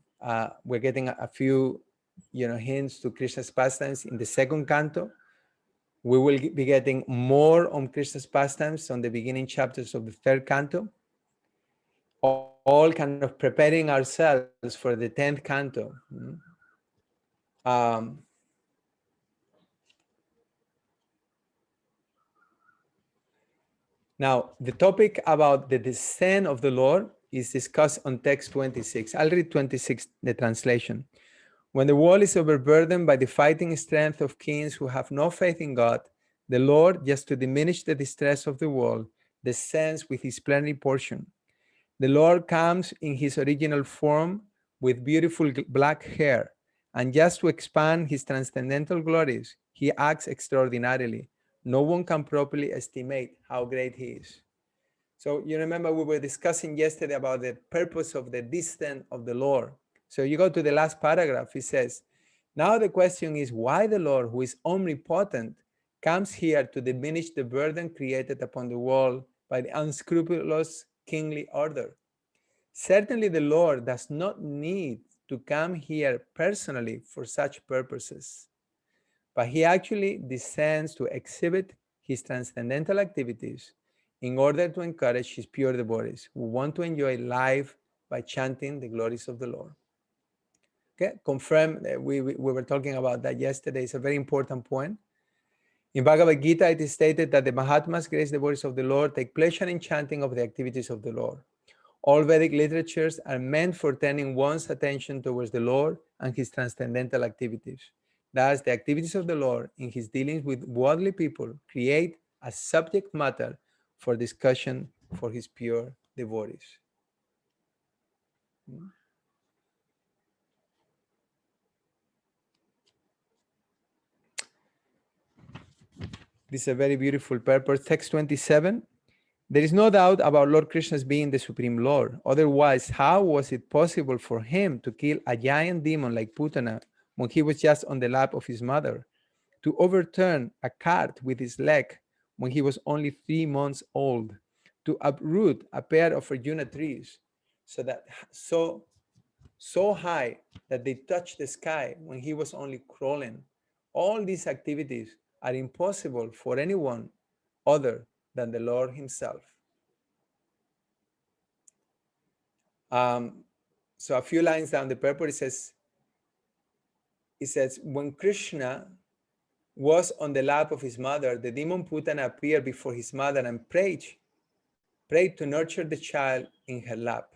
We're getting a few, hints to Krishna's pastimes in the second canto. We will be getting more on Krishna's pastimes on the beginning chapters of the third canto. All kind of preparing ourselves for the 10th canto. Now, the topic about the descent of the Lord is discussed on text 26. I'll read 26, the translation. When the world is overburdened by the fighting strength of kings who have no faith in God, the Lord, just to diminish the distress of the world, descends with his plenary portion. The Lord comes in his original form with beautiful black hair, and just to expand his transcendental glories, he acts extraordinarily. No one can properly estimate how great he is. So you remember we were discussing yesterday about the purpose of the descent of the Lord. So you go to the last paragraph, it says, now the question is why the Lord, who is omnipotent, comes here to diminish the burden created upon the world by the unscrupulous kingly order. Certainly the Lord does not need to come here personally for such purposes, but he actually descends to exhibit his transcendental activities in order to encourage his pure devotees who want to enjoy life by chanting the glories of the Lord. Okay, confirm, we were talking about that yesterday. It's a very important point. In Bhagavad Gita, it is stated that the Mahatmas, grace devotees of the Lord, take pleasure in chanting of the activities of the Lord. All Vedic literatures are meant for turning one's attention towards the Lord and his transcendental activities. Thus, the activities of the Lord in his dealings with worldly people create a subject matter for discussion for his pure devotees. This is a very beautiful purpose. Text 27. There is no doubt about Lord Krishna's being the Supreme Lord. Otherwise, how was it possible for him to kill a giant demon like Putana when he was just on the lap of his mother? To overturn a cart with his leg when he was only 3 months old? To uproot a pair of Arjuna trees so high that they touched the sky when he was only crawling? All these activities are impossible for anyone other than the Lord himself. So a few lines down the purport, it says, when Krishna was on the lap of his mother, the demon Putana appeared before his mother and prayed to nurture the child in her lap.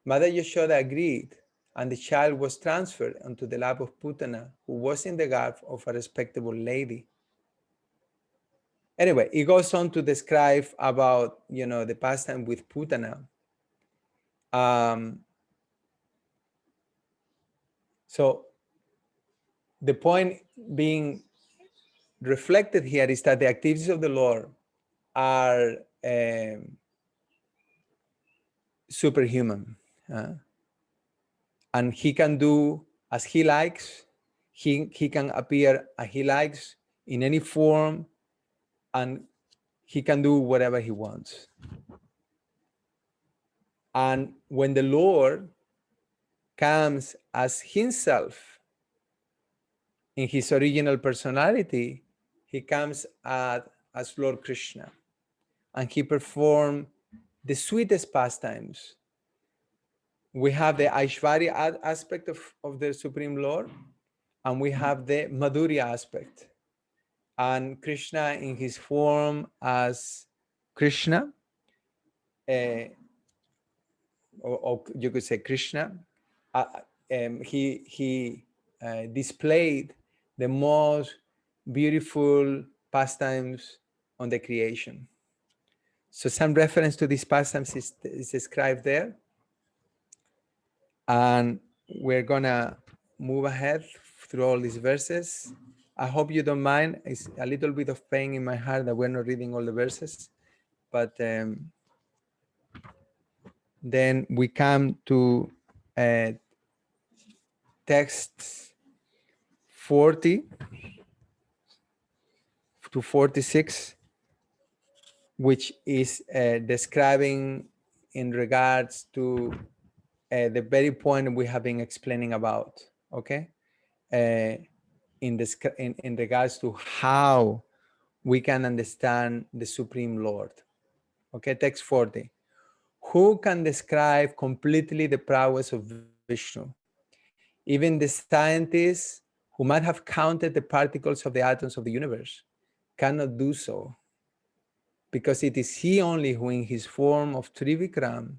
Mother Yashoda agreed, and the child was transferred onto the lap of Putana, who was in the garb of a respectable lady. Anyway, it goes on to describe about, the pastime with Putana. So the point being reflected here is that the activities of the Lord are superhuman. And he can do as he likes. He can appear as he likes in any form, and he can do whatever he wants. And when the Lord comes as himself in his original personality, he comes as Lord Krishna, and he performed the sweetest pastimes. We have the Aishwarya aspect of the Supreme Lord, and we have the Madhurya aspect. And Krishna in his form as Krishna, or you could say Krishna, he displayed the most beautiful pastimes on the creation. So some reference to these pastimes is described there. And we're gonna move ahead through all these verses. I hope you don't mind. It's a little bit of pain in my heart that we're not reading all the verses, but then we come to text 40 to 46, which is describing in regards to the very point we have been explaining about, okay? In regards to how we can understand the Supreme Lord. Okay, text 40. Who can describe completely the prowess of Vishnu? Even the scientists who might have counted the particles of the atoms of the universe cannot do so, because it is he only who in his form of Trivikram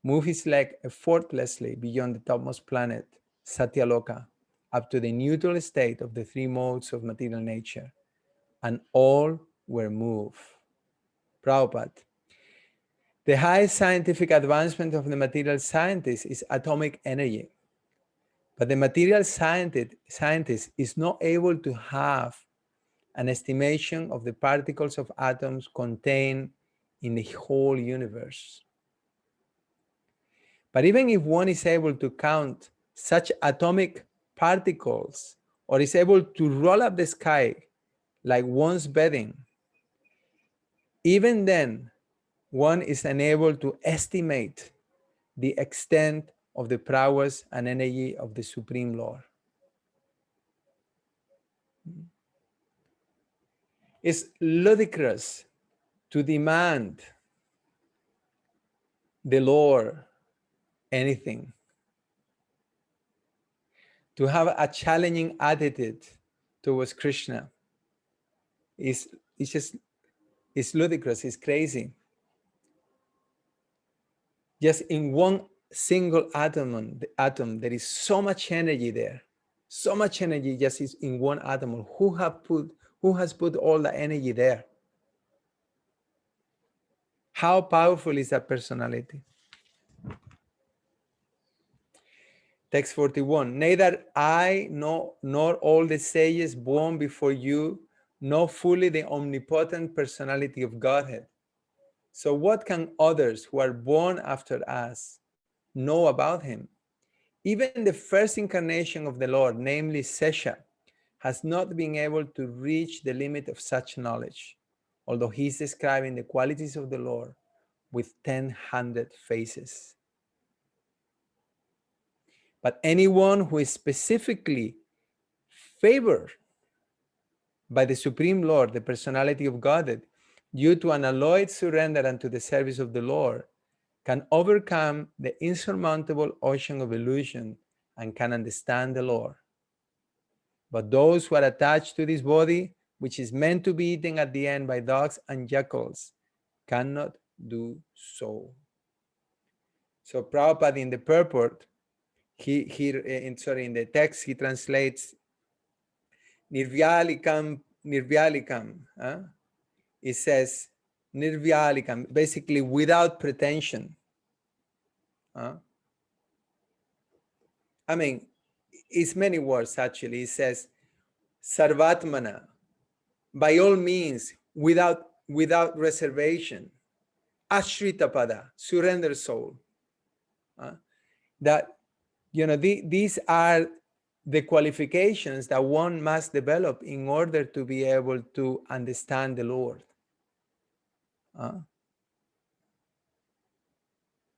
moves his leg effortlessly beyond the topmost planet, Satyaloka, up to the neutral state of the three modes of material nature, and all were moved. Prabhupada. The highest scientific advancement of the material scientist is atomic energy. But the material scientist is not able to have an estimation of the particles of atoms contained in the whole universe. But even if one is able to count such atomic particles, or is able to roll up the sky like one's bedding, even then, one is unable to estimate the extent of the prowess and energy of the Supreme Lord. It's ludicrous to demand the Lord anything, to have a challenging attitude towards Krishna. It's ludicrous, it's crazy. Just in one single atom, there is so much energy there. So much energy just is in one atom. Who has put all the energy there? How powerful is that personality? Text 41. Neither I nor all the sages born before you know fully the omnipotent personality of Godhead. So what can others who are born after us know about him? Even the first incarnation of the Lord, namely Sesha, has not been able to reach the limit of such knowledge, although he is describing the qualities of the Lord with 1,000 faces. But anyone who is specifically favored by the Supreme Lord, the personality of Godhead, due to an unalloyed surrender unto the service of the Lord, can overcome the insurmountable ocean of illusion and can understand the Lord. But those who are attached to this body, which is meant to be eaten at the end by dogs and jackals, cannot do so. So Prabhupada in the purport, in the text, he translates nirvyalikam. It says nirvyalikam, basically without pretension. I mean, it's many words actually. It says sarvatmana, by all means, without reservation. Ashritapada, surrender soul. That, these are the qualifications that one must develop in order to be able to understand the Lord.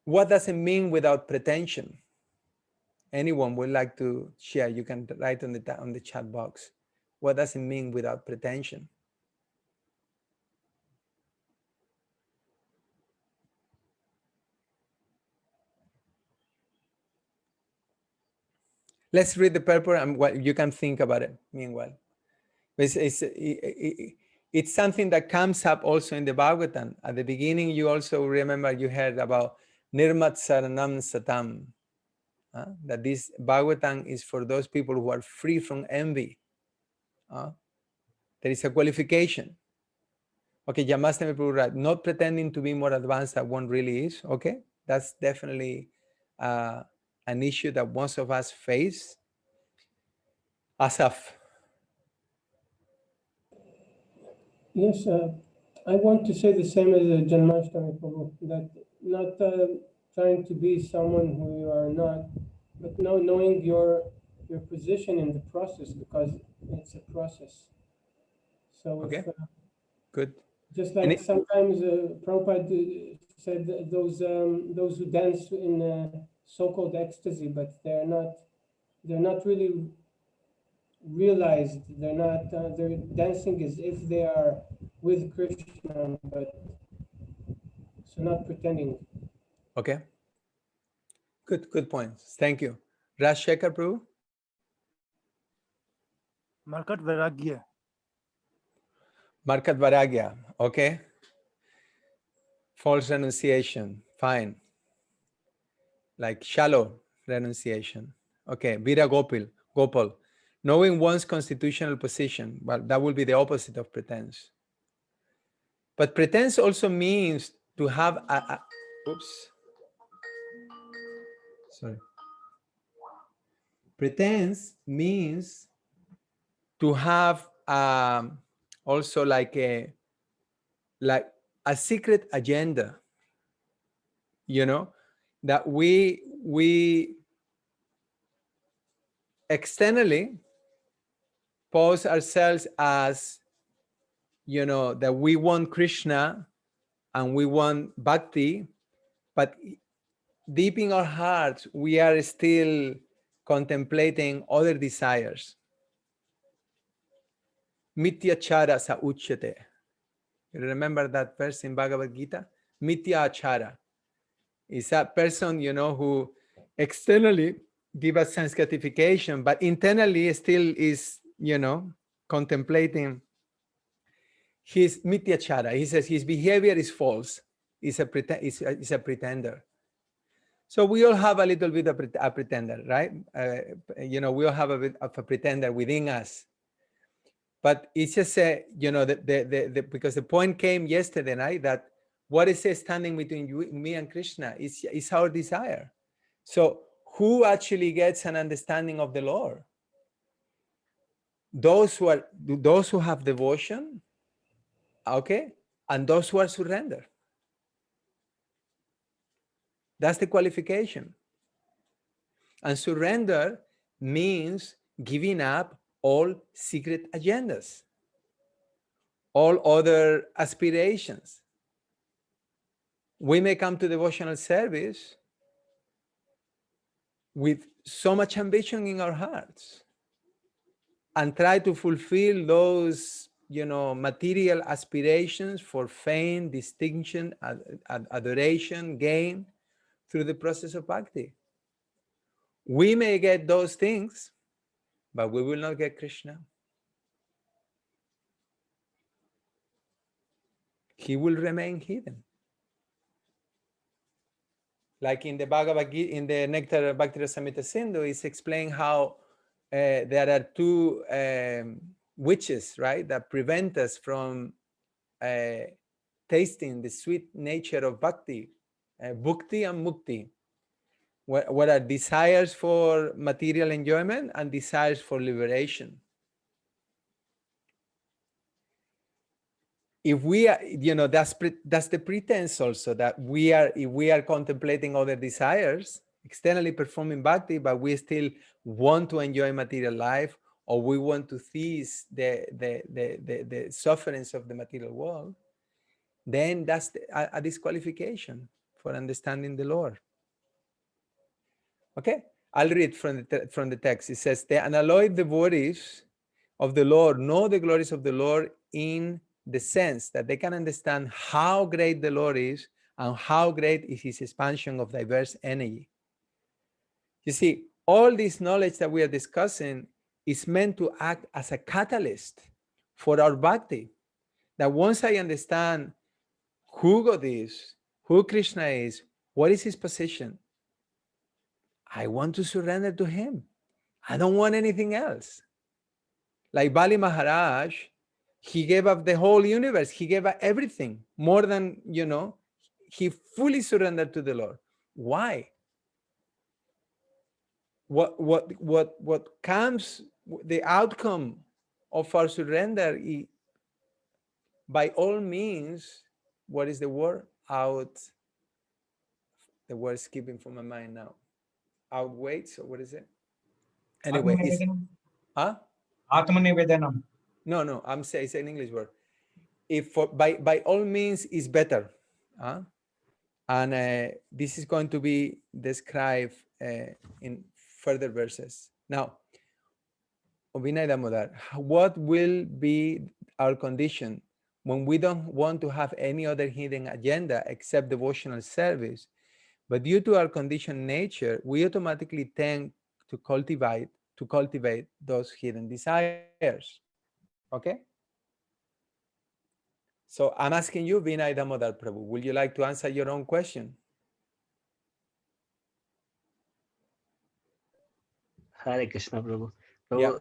What does it mean without pretension? Anyone would like to share? You can write on the chat box. What does it mean without pretension? Let's read the purport and what you can think about it meanwhile. It's something that comes up also in the Bhagavatam. At the beginning, you also remember you heard about Nirmat Saranam Satam. That this Bhagavatam is for those people who are free from envy. There is a qualification. Okay, Yamasthami Prabhu, right? Not pretending to be more advanced than one really is. Okay, that's definitely an issue that most of us face. Asaf. Yes, I want to say the same as Janmashtami Prabhu, that not trying to be someone who you are not, but knowing your position in the process, because it's a process. So Okay, if, good. just like sometimes Prabhupada said that those who dance in so-called ecstasy, but they're not really realized, they're not they're dancing as if they are with Krishna, but so not pretending. Okay, good points. Thank you. Rajshekhar Prabhu. Markat Vairagya. Markat Vairagya. Okay. False renunciation. Fine. Like shallow renunciation. Okay. Vira Gopal. Knowing one's constitutional position. Well, that will be the opposite of pretense. But pretense also means to have oops. Sorry. Pretense means to have also like a secret agenda, that we externally pose ourselves as, that we want Krishna and we want bhakti, but deep in our hearts, we are still contemplating other desires. Mityachara sa uchyate. You remember that verse in Bhagavad Gita? Mityachara is a person, who externally give a sense gratification, but internally still is, contemplating his mityachara. He says his behavior is false. He's a pretender. So we all have a little bit of a pretender, right? We all have a bit of a pretender within us. But it's just because the point came yesterday night that what is standing between me and Krishna is our desire. So who actually gets an understanding of the Lord? Those who have devotion, okay, and those who are surrender. That's the qualification. And surrender means giving up all secret agendas, all other aspirations. We may come to devotional service with so much ambition in our hearts and try to fulfill those material aspirations for fame, distinction, adoration, gain through the process of bhakti. We may get those things, but we will not get Krishna. He will remain hidden. Like in the Bhagavad Gita, in the Nectar Bhakti Rasamrita Sindhu, it's explained how there are two witches, right, that prevent us from tasting the sweet nature of bhakti, bhukti and mukti. What are desires for material enjoyment and desires for liberation. If we are, that's the pretense also, that if we are contemplating other desires, externally performing bhakti, but we still want to enjoy material life, or we want to cease the sufferings of the material world, then that's a disqualification for understanding the Lord. Okay, I'll read from the text. It says, the unalloyed devotees of the Lord know the glories of the Lord in the sense that they can understand how great the Lord is and how great is his expansion of diverse energy. You see, all this knowledge that we are discussing is meant to act as a catalyst for our bhakti. That once I understand who God is, who Krishna is, what is his position, I want to surrender to him. I don't want anything else. Like Bali Maharaj, he gave up the whole universe. He gave up everything, more than, he fully surrendered to the Lord. Why? What comes, the outcome of our surrender, by all means, what is the word? The word is skipping from my mind now. Outweighs, or what is it? Anyway, it's, huh? Atmanivedanam. No, I'm saying it's an English word. If by all means is better, and this is going to be described in further verses. Now, Vinay Damodar, what will be our condition when we don't want to have any other hidden agenda except devotional service, but due to our conditioned nature, we automatically tend to cultivate those hidden desires? Okay. So I'm asking you, Vinay Damodar Prabhu, would you like to answer your own question? Hare Krishna, Prabhu. Yeah.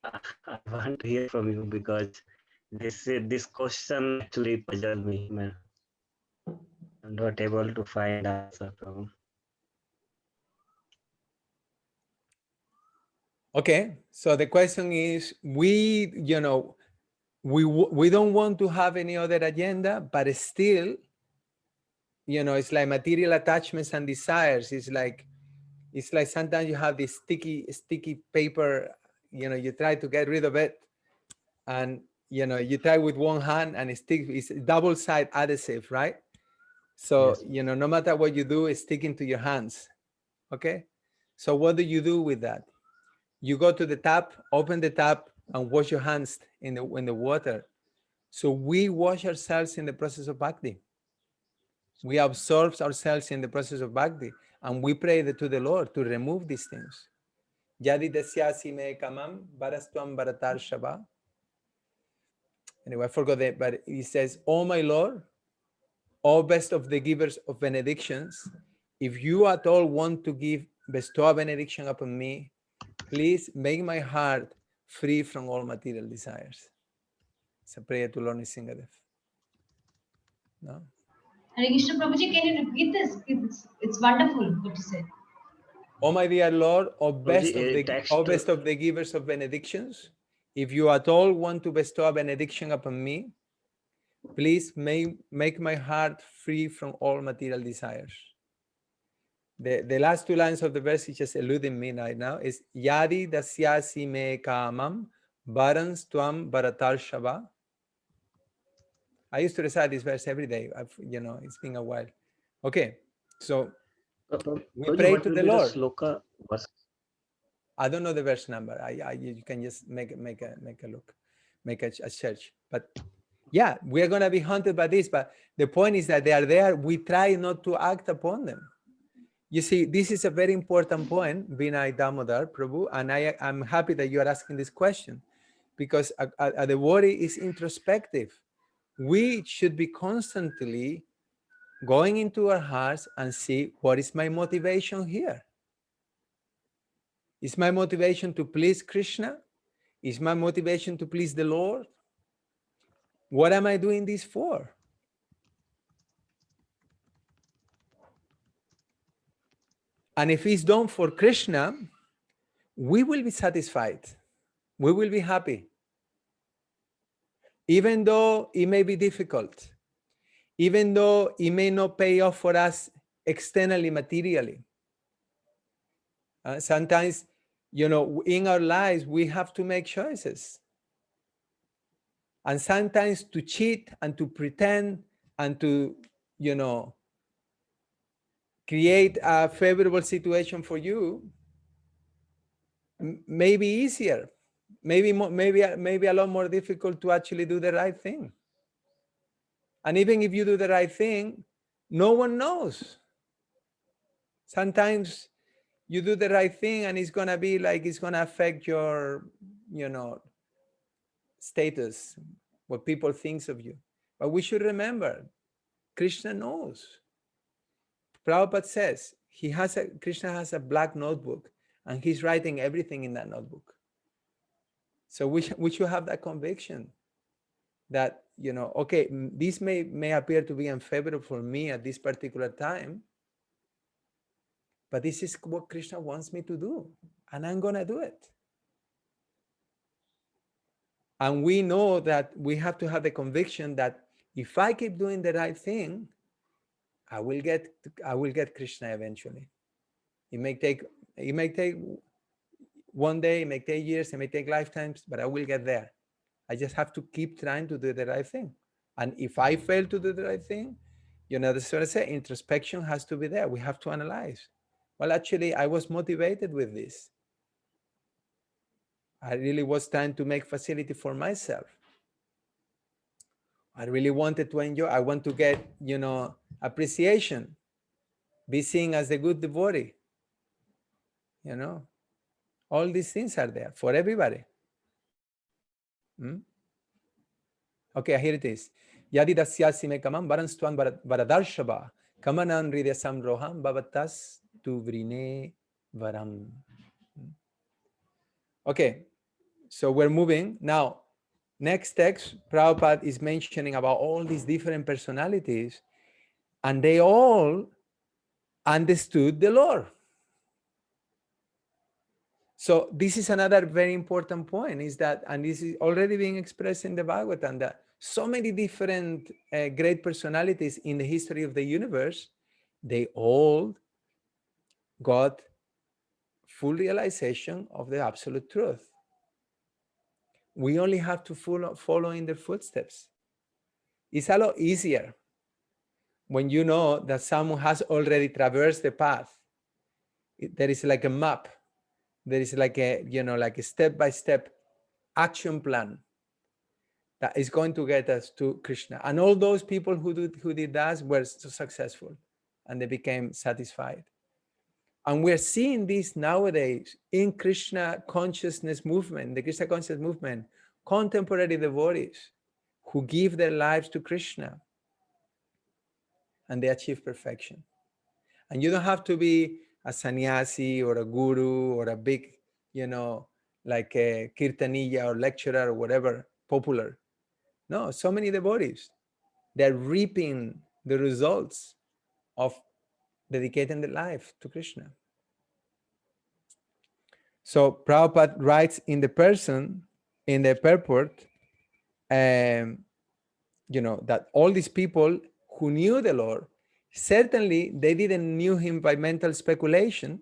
Prabhu, I want to hear from you because this question actually puzzled me, man. I'm not able to find answer, Prabhu. Okay. So the question is, we don't want to have any other agenda, but still, it's like material attachments and desires. It's like sometimes you have this sticky paper, you try to get rid of it, and you try with one hand and it's double-sided adhesive, right? So Yes. no matter what you do, it's sticking to your hands. Okay. So what do you do with that? You go to the tap, open the tap, and wash your hands in the water. So we wash ourselves in the process of bhakti. We absorb ourselves in the process of bhakti, and we pray to the Lord to remove these things. Yadi dasyasi me kamam barastvam baratar shaba. Anyway, I forgot that, but he says, "Oh my Lord, O best of the givers of benedictions, if you at all want to bestow a benediction upon me, please make my heart free from all material desires." It's a prayer to Lord Nisingadev. No? Hare Krishna Prabhuji, can you repeat this? It's wonderful what you said. Oh my dear Lord, O best Prabhuji, of the givers of benedictions, if you at all want to bestow a benediction upon me, please make my heart free from all material desires. The last two lines of the verse is just eluding me right now. Is Yadi dasyasi me kamam barans tuam baratar shava. I used to recite this verse every day. It's been a while. Okay, so we Prabhuji, pray what to will the be the Lord. sloka verse? I don't know the verse number. You can just make a look, make a search. But yeah, we are going to be haunted by this. But the point is that they are there. We try not to act upon them. You see, this is a very important point, Vinay Damodar Prabhu, and I'm happy that you are asking this question, because the worry is introspective. We should be constantly going into our hearts and see, what is my motivation here? Is my motivation to please Krishna? Is my motivation to please the Lord? What am I doing this for? And if it's done for Krishna, we will be satisfied. We will be happy. Even though it may be difficult, even though it may not pay off for us externally, materially. Sometimes, in our lives, we have to make choices. And sometimes to cheat and to pretend and to, create a favorable situation for you may be easier, maybe a lot more difficult to actually do the right thing. And even if you do the right thing, no one knows. Sometimes you do the right thing and it's going to be like, it's going to affect your, status, what people think of you. But we should remember, Krishna knows. Prabhupada says Krishna has a black notebook and he's writing everything in that notebook. So we should have that conviction that, okay, this may appear to be unfavorable for me at this particular time, but this is what Krishna wants me to do, and I'm going to do it. And we know that we have to have the conviction that if I keep doing the right thing, I will get Krishna eventually. It may take one day, it may take years, it may take lifetimes, but I will get there. I just have to keep trying to do the right thing. And if I fail to do the right thing, that's what I say, introspection has to be there. We have to analyze. Well, actually, I was motivated with this. I really was trying to make facility for myself. I really wanted to enjoy. I want to get, appreciation, be seen as a good devotee. All these things are there for everybody. Okay, here it is. Yadi dasyasi me kamam varanstwan varadarshava kamanan hridayasam roham bhavatas tu vrine varam. Okay, so we're moving. Now, next text, Prabhupada is mentioning about all these different personalities, and they all understood the Lord. So this is another very important point, is that, and this is already being expressed in the Bhagavatam, that so many different great personalities in the history of the universe, they all got full realization of the absolute truth. We only have to follow in their footsteps. It's a lot easier when you know that someone has already traversed the path. There is like a map. There is like a, like a step-by-step action plan that is going to get us to Krishna. And all those people who did that were so successful and they became satisfied. And we're seeing this nowadays in Krishna consciousness movement, the Krishna consciousness movement, contemporary devotees who give their lives to Krishna and they achieve perfection. And you don't have to be a sannyasi or a guru or a big, like a kirtaniya or lecturer or whatever, popular. No, so many devotees, they're reaping the results of dedicating their life to Krishna. So Prabhupada writes in the purport, that all these people who knew the Lord, certainly they didn't knew him by mental speculation,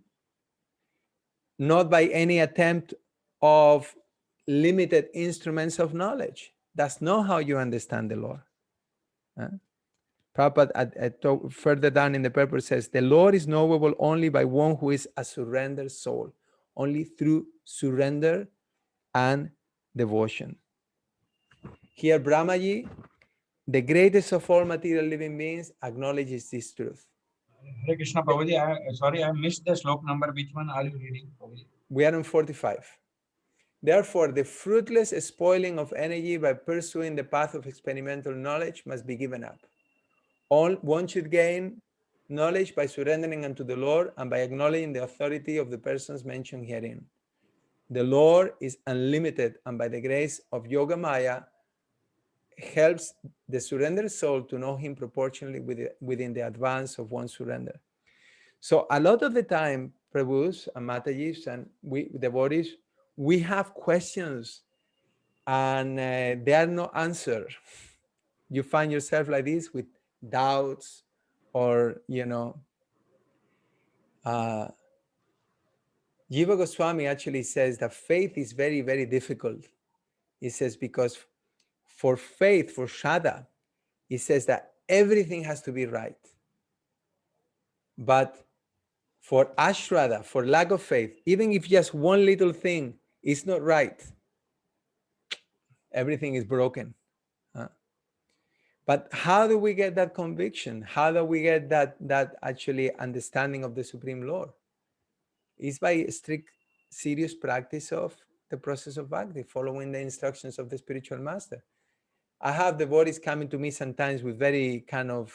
not by any attempt of limited instruments of knowledge. That's not how you understand the Lord. Prabhupada further down in the purport says, the Lord is knowable only by one who is a surrendered soul. only through surrender and devotion. Here, Brahmaji, the greatest of all material living beings, acknowledges this truth. Hare Krishna, Prabhuji. Sorry, I missed the slok number. Which one are you reading, Prabhuji? We are on 45. Therefore, the fruitless spoiling of energy by pursuing the path of experimental knowledge must be given up. One should gain knowledge by surrendering unto the Lord and by acknowledging the authority of the persons mentioned herein. The Lord is unlimited, and by the grace of Yoga Maya, helps the surrendered soul to know him proportionally within the advance of one's surrender. So a lot of the time, Prabhus and Matajis and we devotees, we have questions and there are no answers. You find yourself like this with doubts, or, Jiva Goswami actually says that faith is very, very difficult. He says because for faith, for Shraddha, he says that everything has to be right. But for Ashraddha, for lack of faith, even if just one little thing is not right, everything is broken. But how do we get that conviction? How do we get that actually understanding of the Supreme Lord? It's by strict, serious practice of the process of bhakti, following the instructions of the spiritual master. I have devotees coming to me sometimes with very kind of,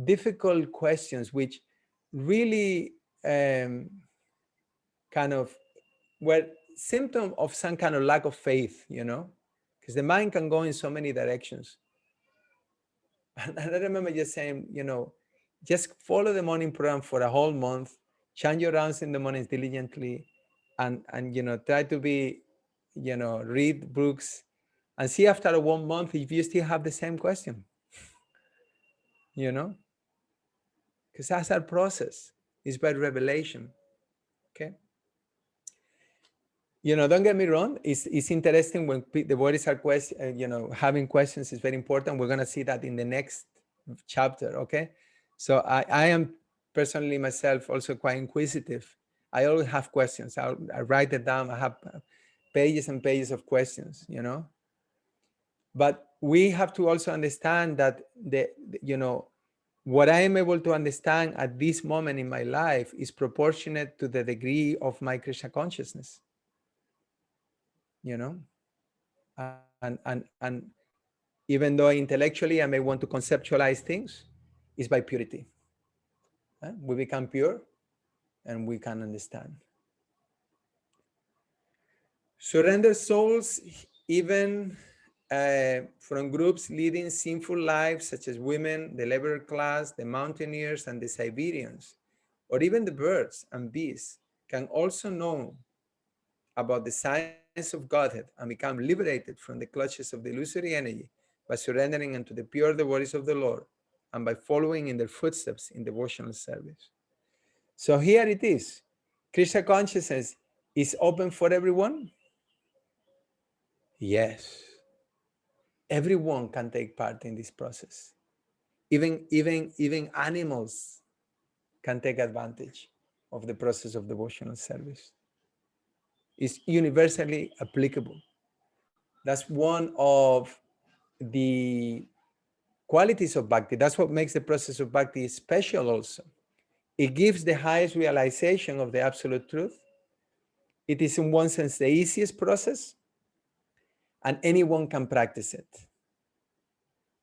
difficult questions, which really kind of were symptom of some kind of lack of faith, because the mind can go in so many directions. And I remember just saying, just follow the morning program for a whole month, chant your rounds in the mornings diligently, and try to be, read books, and see after 1 month if you still have the same question, because that's our process. It's by revelation. Okay. Don't get me wrong. It's interesting when the bodies are having questions is very important. We're gonna see that in the next chapter. Okay. So I am personally myself also quite inquisitive. I always have questions. I write it down. I have pages and pages of questions. But we have to also understand that what I am able to understand at this moment in my life is proportionate to the degree of my Krishna consciousness. And even though intellectually I may want to conceptualize things, it's by purity. We become pure and we can understand. Surrender souls, even from groups leading sinful lives, such as women, the labor class, the mountaineers, and the Siberians, or even the birds and beasts, can also know about the science of Godhead and become liberated from the clutches of the illusory energy by surrendering unto the pure devotees of the Lord and by following in their footsteps in devotional service. So here it is. Krishna consciousness is open for everyone? Yes. Everyone can take part in this process. Even animals can take advantage of the process of devotional service. It's universally applicable. That's one of the qualities of bhakti. That's what makes the process of bhakti special also. It gives the highest realization of the absolute truth. It is in one sense the easiest process, and anyone can practice it.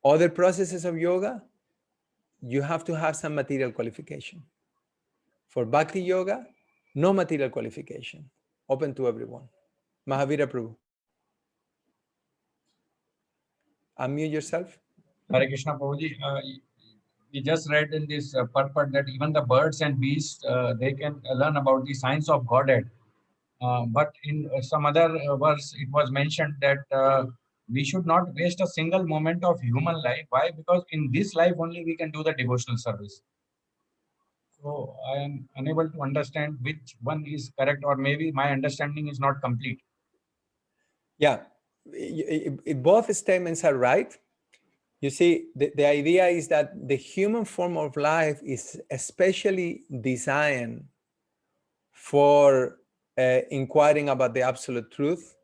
Other processes of yoga, you have to have some material qualification. For bhakti yoga, no material qualification, open to everyone. Mahavira Prabhu. Unmute yourself. Hare Krishna, Prabhuji. We just read in this purport that even the birds and beasts, they can learn about the science of Godhead. But in some other verse, it was mentioned that we should not waste a single moment of human life. Why? Because in this life only we can do the devotional service. So I am unable to understand which one is correct, or maybe my understanding is not complete. Yeah, both statements are right. You see, the idea is that the human form of life is especially designed for inquiring about the absolute truth,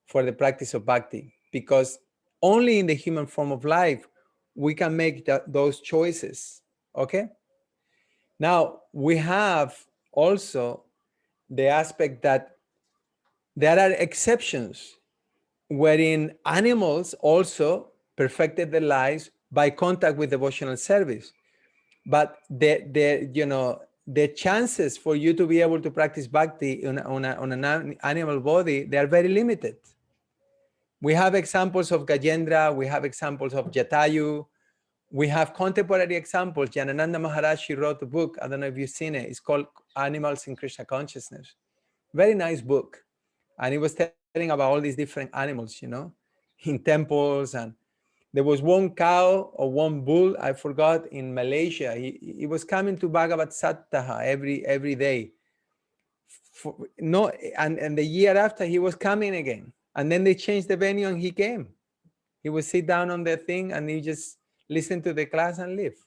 for the practice of bhakti, because only in the human form of life we can make those choices. Okay. Now we have also the aspect that there are exceptions wherein animals also perfected their lives by contact with devotional service. But the chances for you to be able to practice bhakti on an animal body, they are very limited. We have examples of Gajendra, we have examples of Jatayu, we have contemporary examples. Janananda Maharaj, she wrote a book, I don't know if you've seen it, it's called Animals in Krishna Consciousness. Very nice book. And he was telling about all these different animals, in temples. And there was one cow or one bull, I forgot, in Malaysia. He was coming to Bhagavad Sattaha every day. And the year after, he was coming again. And then they changed the venue and he came. He would sit down on the thing and he just listened to the class and leave.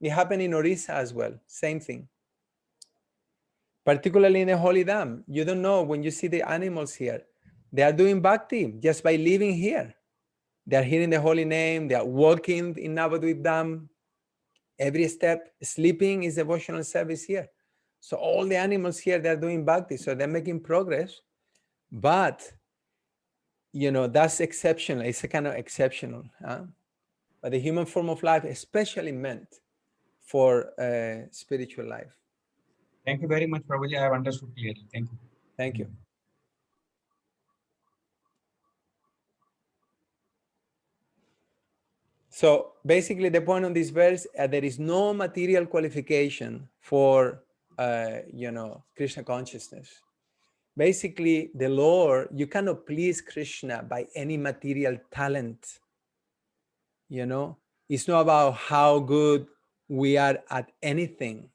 It happened in Orissa as well, same thing. Particularly in the Holy Dam, you don't know when you see the animals here. They are doing bhakti just by living here. They are hearing the holy name. They are walking in Navadvip Dam. Every step, sleeping is devotional service here. So all the animals here, they're doing bhakti. So they're making progress. But, that's exceptional. It's a kind of exceptional. But the human form of life, especially meant for spiritual life. Thank you very much, Prabhuji. I have understood clearly. Thank you. Thank you. So basically the point on this verse, there is no material qualification for, Krishna consciousness. Basically the Lord, you cannot please Krishna by any material talent. It's not about how good we are at anything,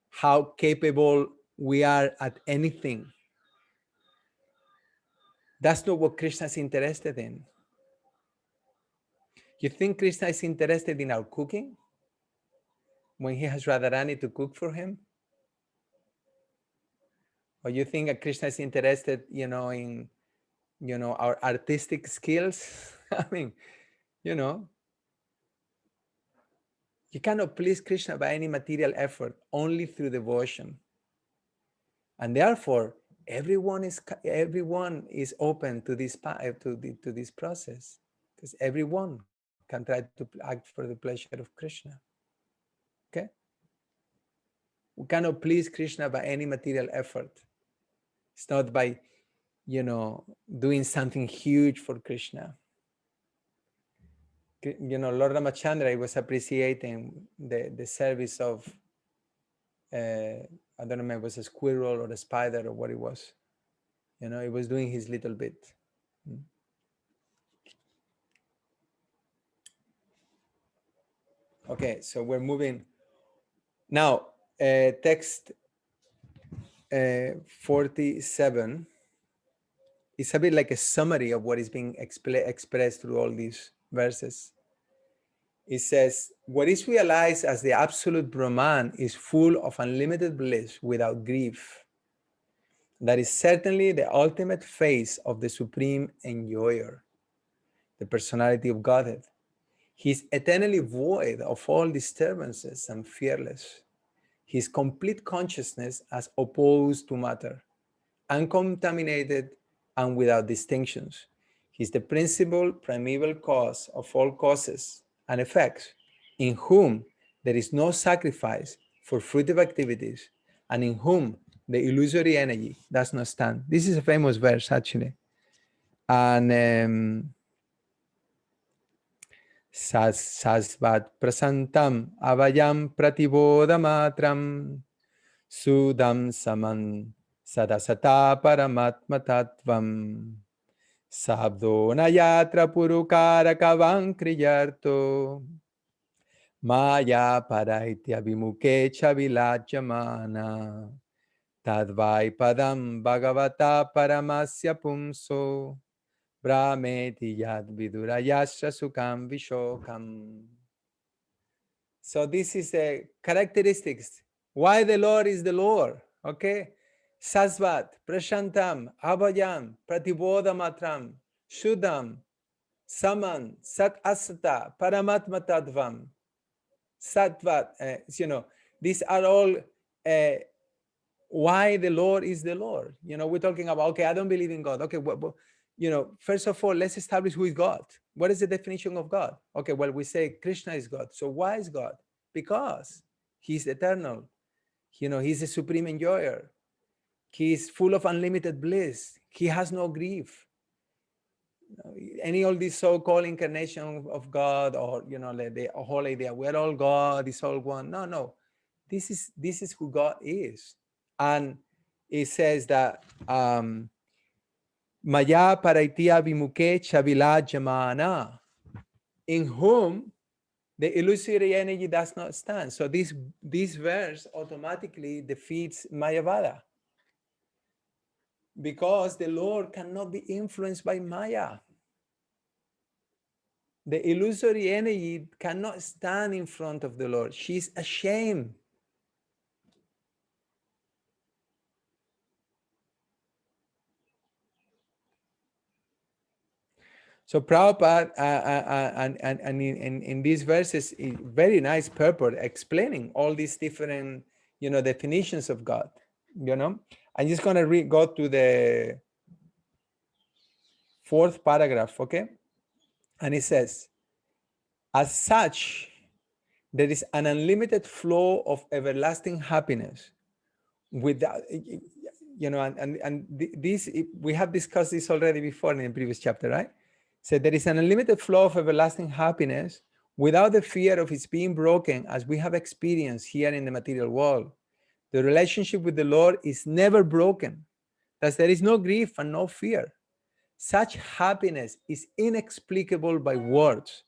how capable we are at anything. That's not what Krishna is interested in. You think Krishna is interested in our cooking when he has Radharani to cook for him? Or you think that Krishna is interested, in, our artistic skills? I mean, you cannot please Krishna by any material effort, only through devotion. And therefore, everyone is open to this to this process, because everyone can try to act for the pleasure of Krishna. Okay? We cannot please Krishna by any material effort. It's not by, doing something huge for Krishna. Lord Ramachandra was appreciating the service of, I don't know if it was a squirrel or a spider or what it was. He was doing his little bit. Okay, so we're moving. Now, text 47 is a bit like a summary of what is being expressed through all these verses. It says, what is realized as the absolute Brahman is full of unlimited bliss without grief. That is certainly the ultimate phase of the supreme enjoyer, the personality of Godhead. He is eternally void of all disturbances and fearless. His complete consciousness as opposed to matter, uncontaminated and without distinctions. He is the principal primeval cause of all causes and effects, in whom there is no sacrifice for fruitive activities, and in whom the illusory energy does not stand. This is a famous verse, actually. And Sasvat prasantam avayam pratibodhamatram sudam saman sadasata paramatma tattvam sabdo nayatra purukara kavan kriyarto maya paraitya vimuke chavilajamana tadvai padam bhagavata paramasya pumso brahmeti yad vidurayasya sukam vishokam. So this is the characteristics. Why the Lord is the Lord, okay? Sasvat, Prashantam, Abhayam, Pratibodhamatram, Shuddham, Saman, Sat Asata, Paramatma Tadvam, Sattvat. These are all why the Lord is the Lord. We're talking about, okay, I don't believe in God. Okay, first of all, let's establish who is God. What is the definition of God? Okay, well, we say Krishna is God. So why is God? Because he's eternal. He's a supreme enjoyer. He's full of unlimited bliss. He has no grief. Any of these so-called incarnation of God, or the whole idea, we're all God, it's all one. No. This is who God is. And it says that Maya Paraitia Vimuke Chavila Jamana, in whom the illusory energy does not stand. So this verse automatically defeats Mayavada, because the Lord cannot be influenced by Maya. The illusory energy cannot stand in front of the Lord. She's ashamed. So Prabhupada, and in these verses, very nice purport explaining all these different, definitions of God. I'm just going to go to the 4th paragraph, okay? And it says, as such, there is an unlimited flow of everlasting happiness without, this, we have discussed this already before in the previous chapter, right? So there is an unlimited flow of everlasting happiness without the fear of its being broken, as we have experienced here in the material world. The relationship with the Lord is never broken. Thus, there is no grief and no fear. Such happiness is inexplicable by words,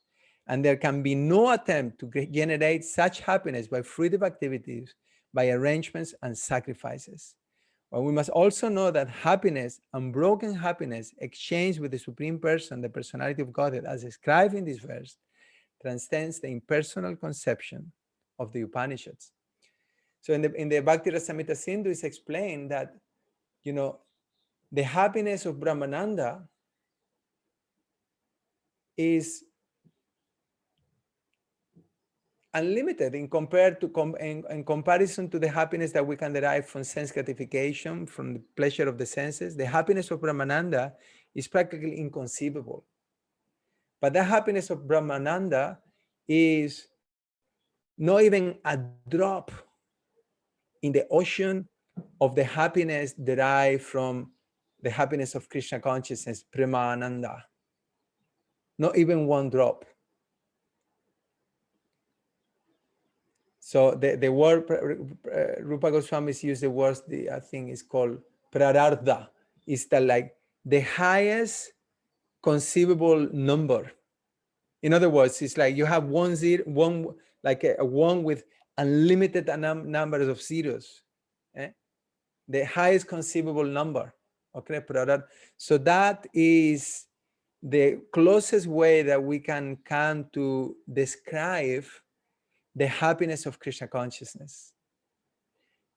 and there can be no attempt to generate such happiness by fruitive activities, by arrangements and sacrifices. But we must also know that happiness, unbroken happiness, exchanged with the Supreme Person, the personality of Godhead, as described in this verse, transcends the impersonal conception of the Upanishads. So in the Bhakti Rasamrita Sindhu, it's explained that, the happiness of Brahmananda is unlimited in comparison to the happiness that we can derive from sense gratification, from the pleasure of the senses. The happiness of Brahmananda is practically inconceivable. But the happiness of Brahmananda is not even a drop in the ocean of the happiness derived from the happiness of Krishna consciousness, Premananda. Not even one drop. So the word, Rupa Goswami's used the word, I think is called prarardha. It's the highest conceivable number. In other words, it's like you have one, like a one with unlimited numbers of zeros. The highest conceivable number. Okay, prarardha. So that is the closest way that we can come to describe the happiness of Krishna consciousness.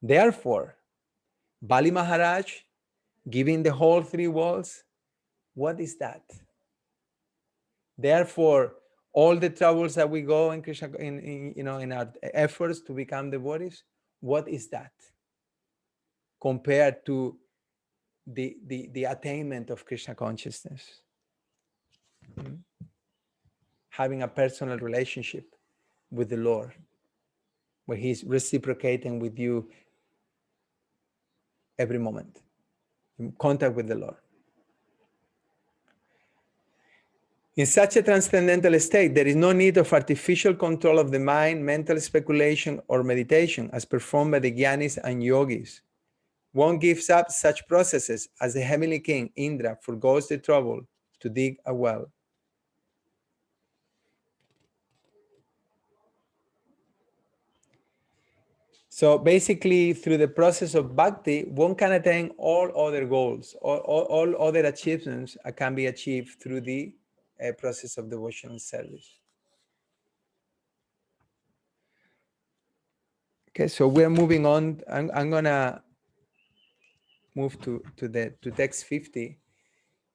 Therefore, Bali Maharaj giving the whole 3 worlds, what is that? Therefore, all the troubles that we go in Krishna, in our efforts to become devotees, what is that compared to the attainment of Krishna consciousness? Having a personal relationship with the Lord, where he's reciprocating with you every moment, in contact with the Lord. In such a transcendental state, there is no need of artificial control of the mind, mental speculation, or meditation as performed by the jnanis and yogis. One gives up such processes as the heavenly king Indra forgoes the trouble to dig a well. So basically, through the process of bhakti, one can attain all other goals, all other achievements can be achieved through the process of devotional service. Okay, so we're moving on. I'm gonna move to text 50.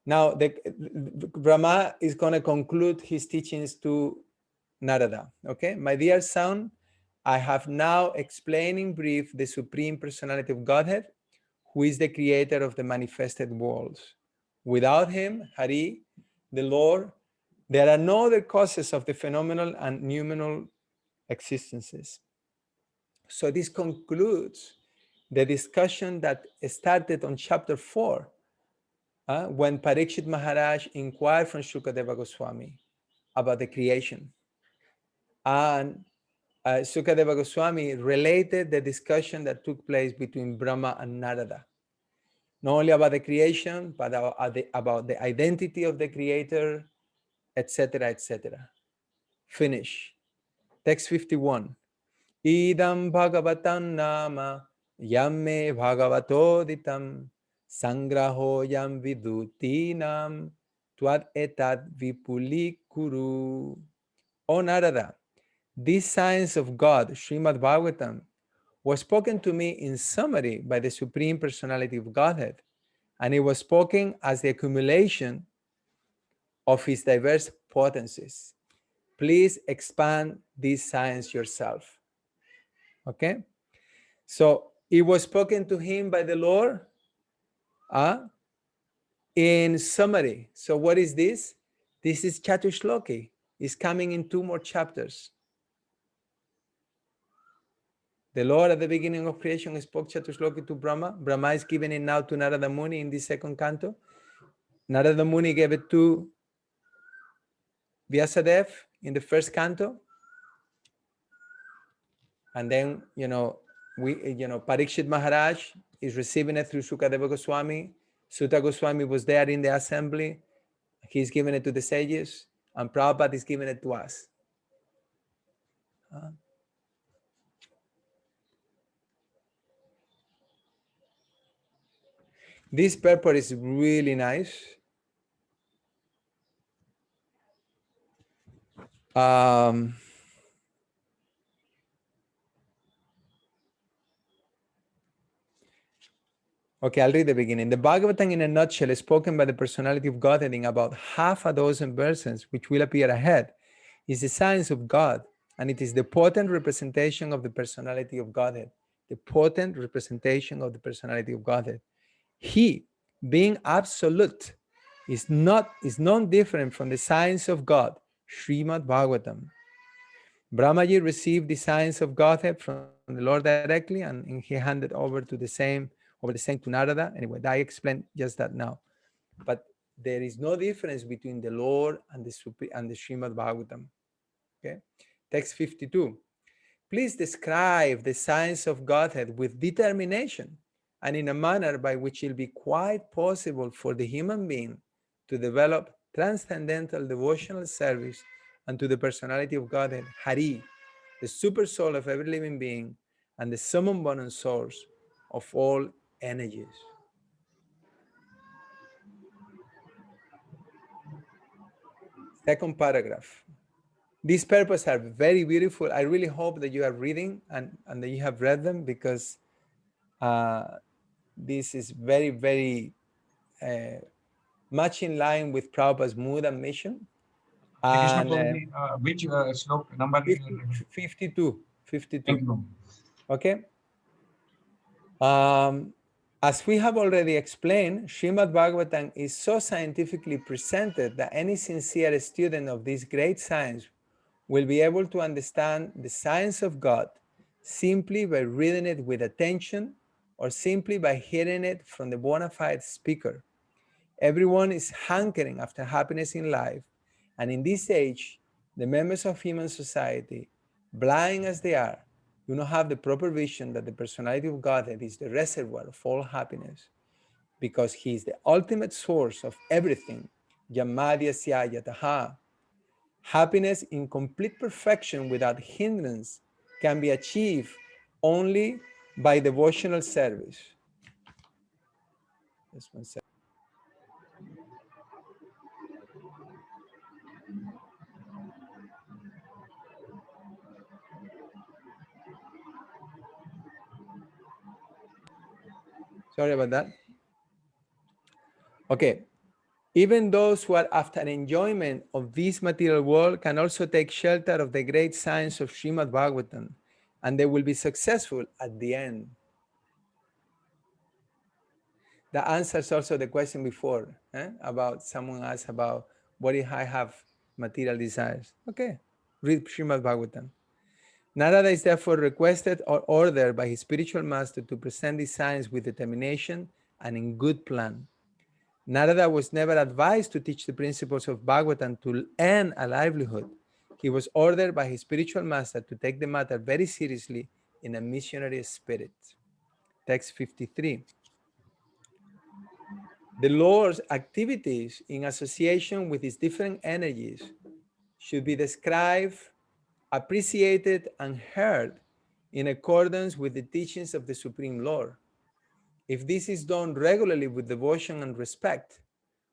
Now, Brahma is going to conclude his teachings to Narada. Okay, my dear son, I have now explained in brief the Supreme Personality of Godhead, who is the creator of the manifested worlds. Without him, Hari, the Lord, there are no other causes of the phenomenal and noumenal existences. So this concludes the discussion that started on chapter 4, when Parikshit Maharaj inquired from Shukadeva Goswami about the creation. And Shukadeva Goswami related the discussion that took place between Brahma and Narada, not only about the creation, but about the identity of the creator, etc., etc. Finish. Text 51. Idam bhagavatam nama yamme bhagavatoditam sangraho yam vidutinam twad etat vipulikuru. O Narada, this science of God, Srimad Bhagavatam, was spoken to me in summary by the Supreme Personality of Godhead, and it was spoken as the accumulation of his diverse potencies. Please expand this science yourself. Okay? So it was spoken to him by the Lord in summary. So what is this? This is Chatushloki. It's coming in 2 more chapters. The Lord at the beginning of creation spoke Chatushloki to Brahma. Brahma is giving it now to Narada Muni in the 2nd canto. Narada Muni gave it to Vyasadev in the 1st canto. And then, Parikshit Maharaj is receiving it through Shukadeva Goswami. Sutta Goswami was there in the assembly. He's giving it to the sages. And Prabhupada is giving it to us. This purport is really nice. Okay, I'll read the beginning. The Bhagavatam in a nutshell is spoken by the personality of Godhead in about half a dozen verses, which will appear ahead, is the science of God, and it is the potent representation of the personality of Godhead. The potent representation of the personality of Godhead. He, being absolute, is non-different from the science of God, Srimad Bhagavatam. Brahmaji received the science of Godhead from the Lord directly, and he handed over the same to Narada. Anyway, I explained just that now. But there is no difference between the Lord and the Srimad Bhagavatam. Okay, text 52. Please describe the science of Godhead with determination and in a manner by which it will be quite possible for the human being to develop transcendental devotional service unto the personality of Godhead, Hari, the super soul of every living being and the summum bonum source of all energies. Second paragraph. These purposes are very beautiful. I really hope that you are reading and that you have read them, because this is very, very much in line with Prabhupada's mood and mission. Krishna And Prabhuji, which slok number? 52. Thank you. Okay. As we have already explained, Srimad Bhagavatam is so scientifically presented that any sincere student of this great science will be able to understand the science of God simply by reading it with attention or simply by hearing it from the bona fide speaker. Everyone is hankering after happiness in life, and in this age, the members of human society, blind as they are, do not have the proper vision that the personality of Godhead is the reservoir of all happiness, because he is the ultimate source of everything. Yamadhyasya yataha. Happiness in complete perfection without hindrance can be achieved only by devotional service. Just one second. Sorry about that. Okay, even those who are after enjoyment of this material world can also take shelter of the great science of Srimad Bhagavatam, and they will be successful at the end. That answers also the question before, about someone asked about what if I have material desires. Okay, read Srimad Bhagavatam. Narada is therefore requested or ordered by his spiritual master to present these science with determination and in good plan. Narada was never advised to teach the principles of Bhagavatam to earn a livelihood. He was ordered by his spiritual master to take the matter very seriously in a missionary spirit. Text 53. The Lord's activities in association with his different energies should be described, appreciated, and heard in accordance with the teachings of the Supreme Lord. If this is done regularly with devotion and respect,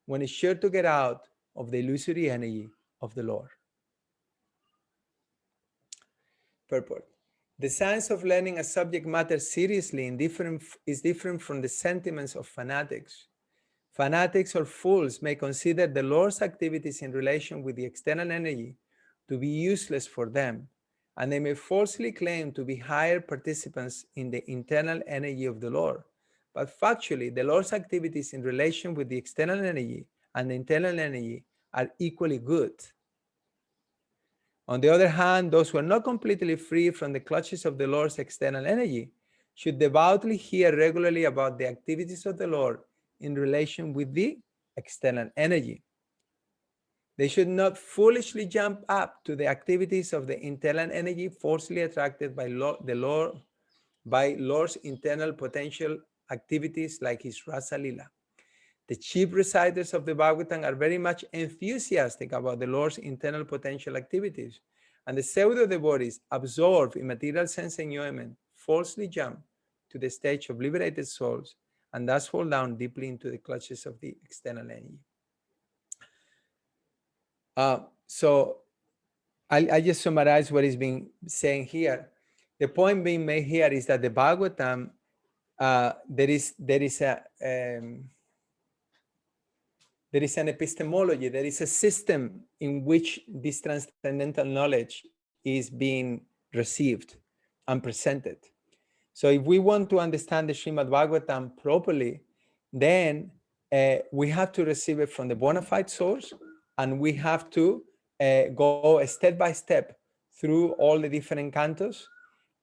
one is sure to get out of the illusory energy of the Lord. Purport. The science of learning a subject matter seriously is different from the sentiments of fanatics. Fanatics or fools may consider the Lord's activities in relation with the external energy to be useless for them, and they may falsely claim to be higher participants in the internal energy of the Lord. But factually, the Lord's activities in relation with the external energy and the internal energy are equally good. On the other hand, those who are not completely free from the clutches of the Lord's external energy should devoutly hear regularly about the activities of the Lord in relation with the external energy. They should not foolishly jump up to the activities of the internal energy, forcefully attracted by Lord's internal potential activities like his Rasa Lila. The chief reciters of the Bhagavatam are very much enthusiastic about the Lord's internal potential activities, and the pseudo-devotees absorbed in material sense enjoyment falsely jump to the stage of liberated souls and thus fall down deeply into the clutches of the external energy. So I just summarize what is being saying here. The point being made here is that the Bhagavatam, there is an epistemology, there is a system in which this transcendental knowledge is being received and presented. So if we want to understand the Srimad Bhagavatam properly, then we have to receive it from the bona fide source, and we have to go step by step through all the different cantos.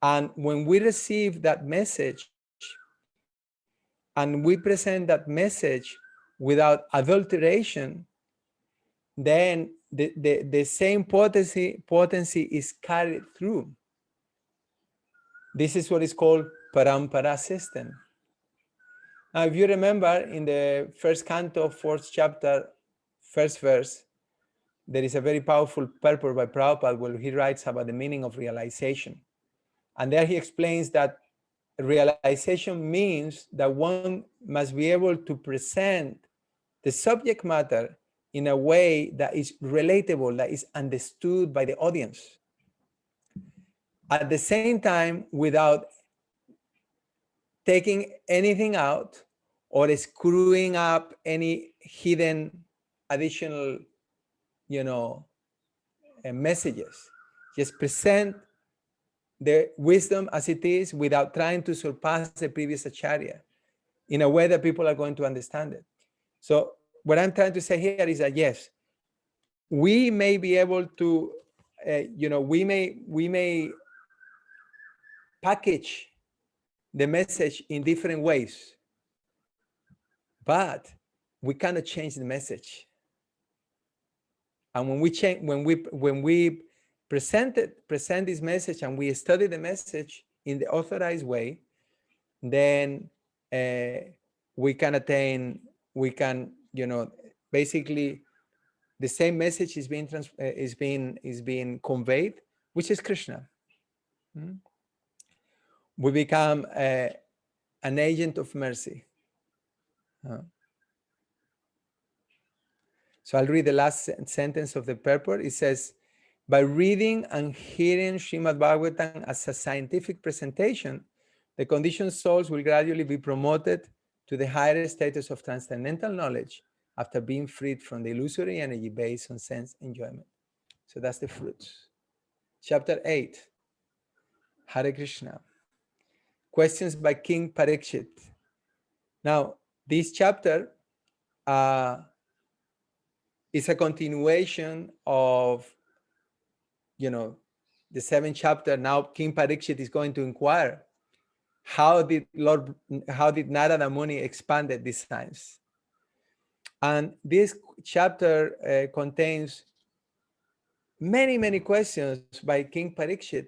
And when we receive that message and we present that message without adulteration, then the same potency is carried through. This is what is called parampara system. Now, if you remember in the first canto, fourth chapter, first verse, there is a very powerful purport by Prabhupada where he writes about the meaning of realization. And there he explains that realization means that one must be able to present the subject matter in a way that is relatable, that is understood by the audience. At the same time, without taking anything out or screwing up any hidden additional, messages. Just present the wisdom as it is without trying to surpass the previous acharya in a way that people are going to understand it. So what I'm trying to say here is that yes, we may be able to, we may package the message in different ways, but we cannot change the message. And when we present this message and we study the message in the authorized way, then we can basically the same message is being conveyed, which is Krishna. We become an agent of mercy. So I'll read the last sentence of the purport. It says, by reading and hearing Srimad Bhagavatam as a scientific presentation, the conditioned souls will gradually be promoted to the higher status of transcendental knowledge after being freed from the illusory energy based on sense enjoyment. So that's the fruits. Chapter 8, Hare Krishna. Questions by King Parikshit. Now, this chapter is a continuation of, the 7th chapter. Now, King Parikshit is going to inquire, how did Narada Muni expanded these science? And this chapter contains many, many questions by King Parikshit.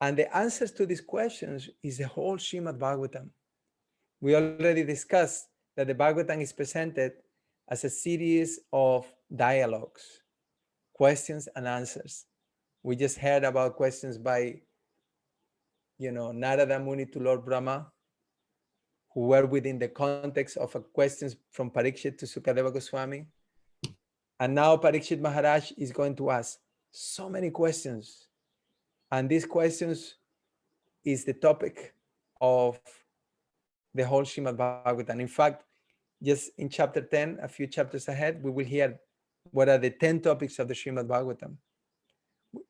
And the answers to these questions is the whole Srimad Bhagavatam. We already discussed that the Bhagavatam is presented as a series of dialogues, questions and answers. We just heard about questions by, Narada Muni to Lord Brahma, who were within the context of questions from Parikshit to Sukadeva Goswami. And now Parikshit Maharaj is going to ask so many questions. And these questions is the topic of the whole Srimad Bhagavatam. In fact, just in chapter 10, a few chapters ahead, we will hear what are the 10 topics of the Srimad Bhagavatam.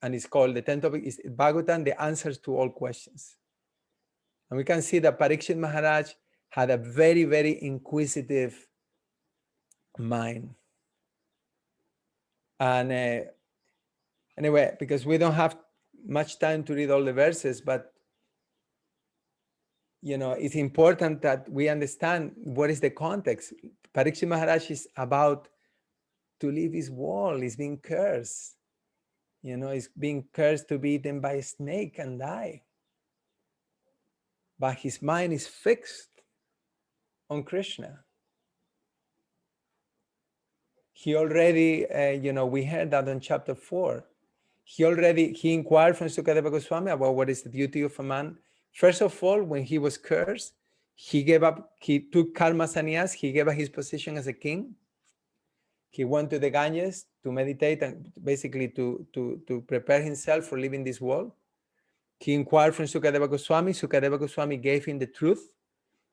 And it's called, the 10 topic is Bhagavatam, the answers to all questions. And we can see that Parikshit Maharaj had a very, very inquisitive mind. And anyway, because we don't have much time to read all the verses, but it's important that we understand what is the context. Parikshit Maharaj is about to leave his world. He's being cursed. He's being cursed to be eaten by a snake and die. But his mind is fixed on Krishna. He already, we heard that in chapter 4. He inquired from Sukadeva Goswami about what is the duty of a man. First of all, when he was cursed, he took karma sannyas, he gave up his position as a king. He went to the Ganges to meditate and basically to prepare himself for leaving this world. He inquired from Sukadeva Goswami. Sukadeva Goswami gave him the truth.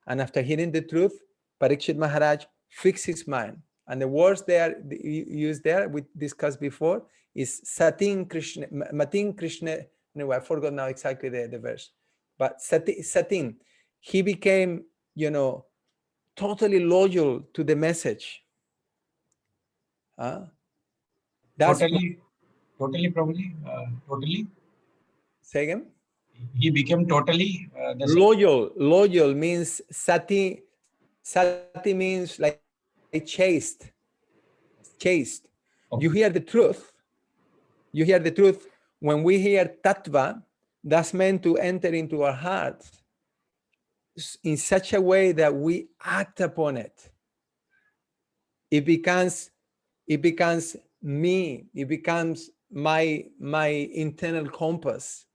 And after hearing the truth, Parikshit Maharaj fixed his mind. And the words there used there, we discussed before, is Satin Krishna, Matin Krishna. Anyway, I forgot now exactly the verse. But Satin, he became, totally loyal to the message. Totally, probably, totally. Say again? He became totally loyal means Sati means like chaste. Okay. You hear the truth when we hear tattva, that's meant to enter into our hearts in such a way that we act upon it. It becomes me, it becomes my internal compass.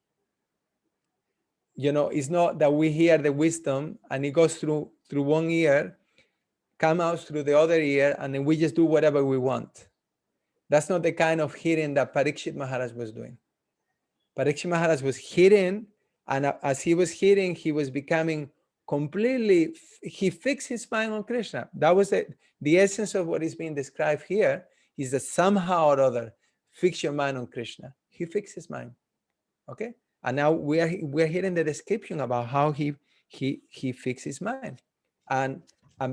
It's not that we hear the wisdom and it goes through one ear, come out through the other ear, and then we just do whatever we want. That's not the kind of hearing that Parikshit Maharaj was doing. Parikshit Maharaj was hearing, and as he was hearing, he was becoming completely, he fixed his mind on Krishna. That was the essence of what is being described here, is that somehow or other, fix your mind on Krishna. He fixed his mind. Okay? And now we're hearing the description about how he fixed his mind. And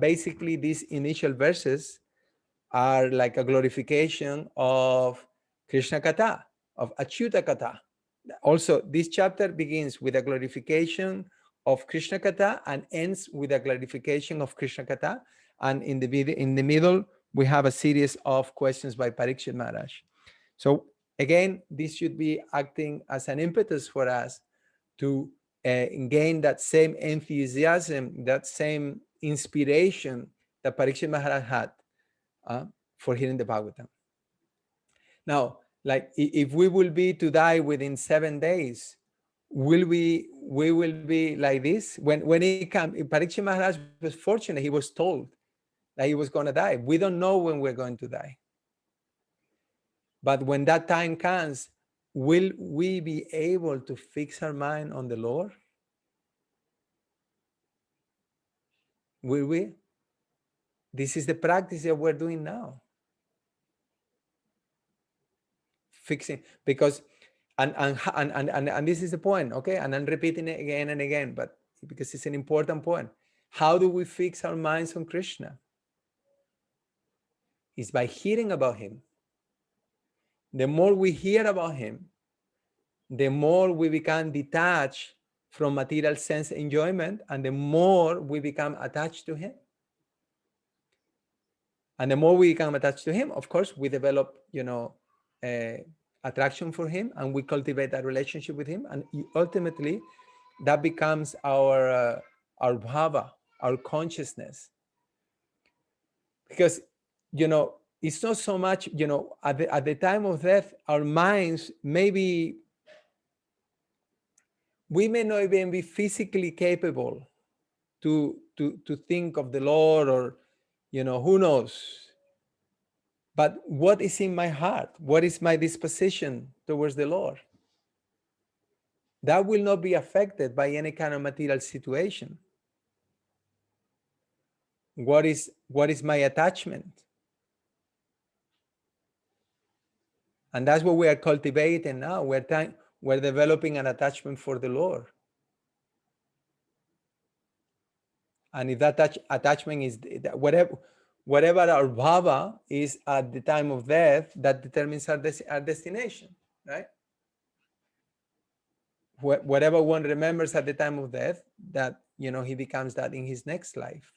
basically these initial verses are like a glorification of Krishna Katha, of Achyuta Katha. Also, this chapter begins with a glorification of Krishna Katha and ends with a glorification of Krishna Katha. And in the middle, we have a series of questions by Parikshit Maharaj. So again, this should be acting as an impetus for us to gain that same enthusiasm, that same inspiration that Parikshit Maharaj had for hearing the Bhagavatam. Now, like if we will be to die within 7 days, we will be like this? When he came, Parikshit Maharaj was fortunate, he was told that he was going to die. We don't know when we're going to die. But when that time comes, will we be able to fix our mind on the Lord? Will we? This is the practice that we're doing now. Fixing, because and this is the point, okay? And I'm repeating it again and again, but because it's an important point. How do we fix our minds on Krishna? It's by hearing about him. The more we hear about him, the more we become detached from material sense enjoyment, and the more we become attached to him. And the more we become attached to him, of course, we develop, attraction for him, and we cultivate that relationship with him, and ultimately, that becomes our bhava, our consciousness. Because, it's not so much, at the time of death, our minds maybe, we may not even be physically capable to think of the Lord, or, who knows. But what is in my heart? What is my disposition towards the Lord? That will not be affected by any kind of material situation. What is my attachment? And that's what we are cultivating now. We're developing an attachment for the Lord. And if that attachment is whatever our bhava is at the time of death, that determines our destination, right? Whatever one remembers at the time of death, that, he becomes that in his next life.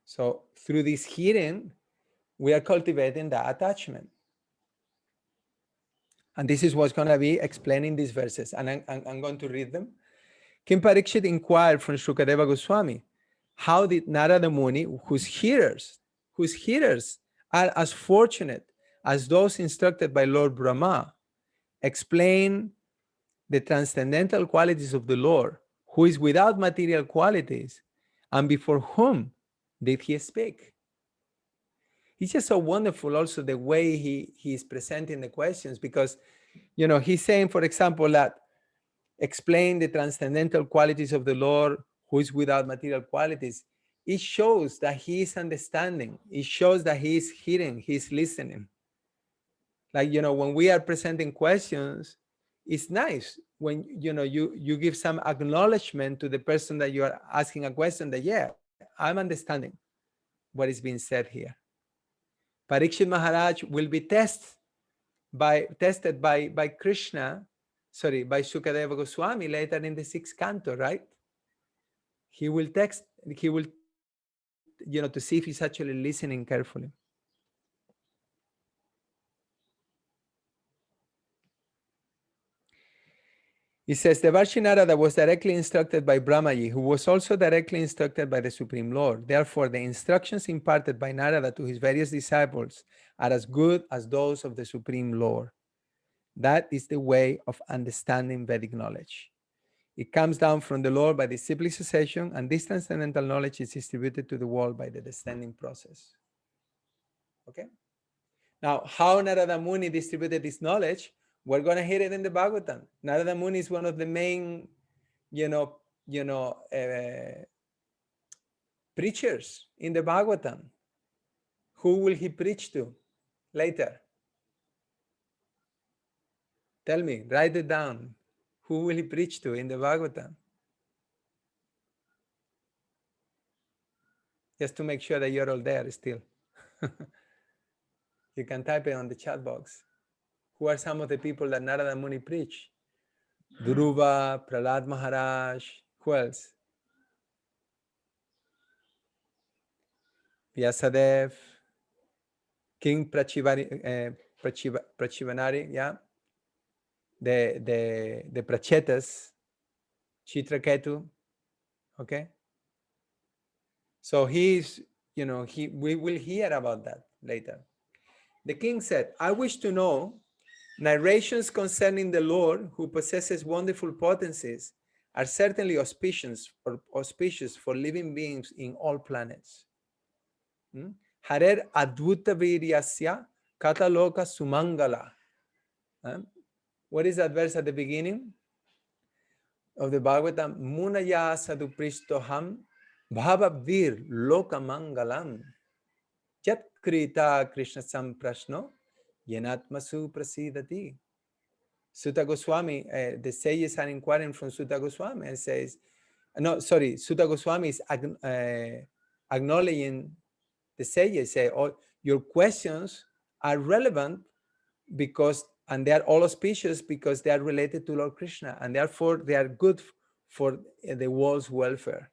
So through this hearing, we are cultivating that attachment. And this is what's going to be explained in these verses. And I'm going to read them. King Parikshit inquired from Shukadeva Goswami, how did Narada Muni, whose hearers are as fortunate as those instructed by Lord Brahma, explain the transcendental qualities of the Lord, who is without material qualities, and before whom did he speak? It's just so wonderful also the way he is presenting the questions, because, he's saying, for example, that explain the transcendental qualities of the Lord, who is without material qualities. It shows that he is understanding. It shows that he is hearing, he's listening. Like, when we are presenting questions, it's nice when, you give some acknowledgement to the person that you are asking a question, that, yeah, I'm understanding what is being said here. Parikshit Maharaj will be tested by Krishna, by Shukadeva Goswami later in the 6th canto, right? He will to see if he's actually listening carefully. He says, Devarshi Narada was directly instructed by Brahmaji, who was also directly instructed by the Supreme Lord. Therefore, the instructions imparted by Narada to his various disciples are as good as those of the Supreme Lord. That is the way of understanding Vedic knowledge. It comes down from the Lord by disciplic succession, and this transcendental knowledge is distributed to the world by the descending process. Okay? Now, how Narada Muni distributed this knowledge, we're going to hear it in the Bhagavatam. Narada Muni is one of the main, preachers in the Bhagavatam. Who will he preach to later? Tell me, write it down. Who will he preach to in the Bhagavatam? Just to make sure that you're all there still. You can type it on the chat box. Who are some of the people that Narada Muni preach? Dhruva, Prahlad Maharaj, who else? Vyasadev, King Prachivanari, yeah. The Prachetas, Chitraketu, okay? So we will hear about that later. The king said, I wish to know narrations concerning the Lord who possesses wonderful potencies are certainly auspicious for living beings in all planets. Harer advuta viryasya kataloka sumangala. What is that verse at the beginning? of the Bhagavatam, Munaya Sadhu Prishtoham Bhavavir Lokamangalam Yat Krita Krishna Samprashno Yanatmasu Prasidati. Sutta Goswami, the sages are inquiring from Sutta Goswami and says, no, sorry, Sutta Goswami is acknowledging the sages, say, oh, your questions are relevant because, and they are all auspicious because they are related to Lord Krishna, and therefore they are good for the world's welfare.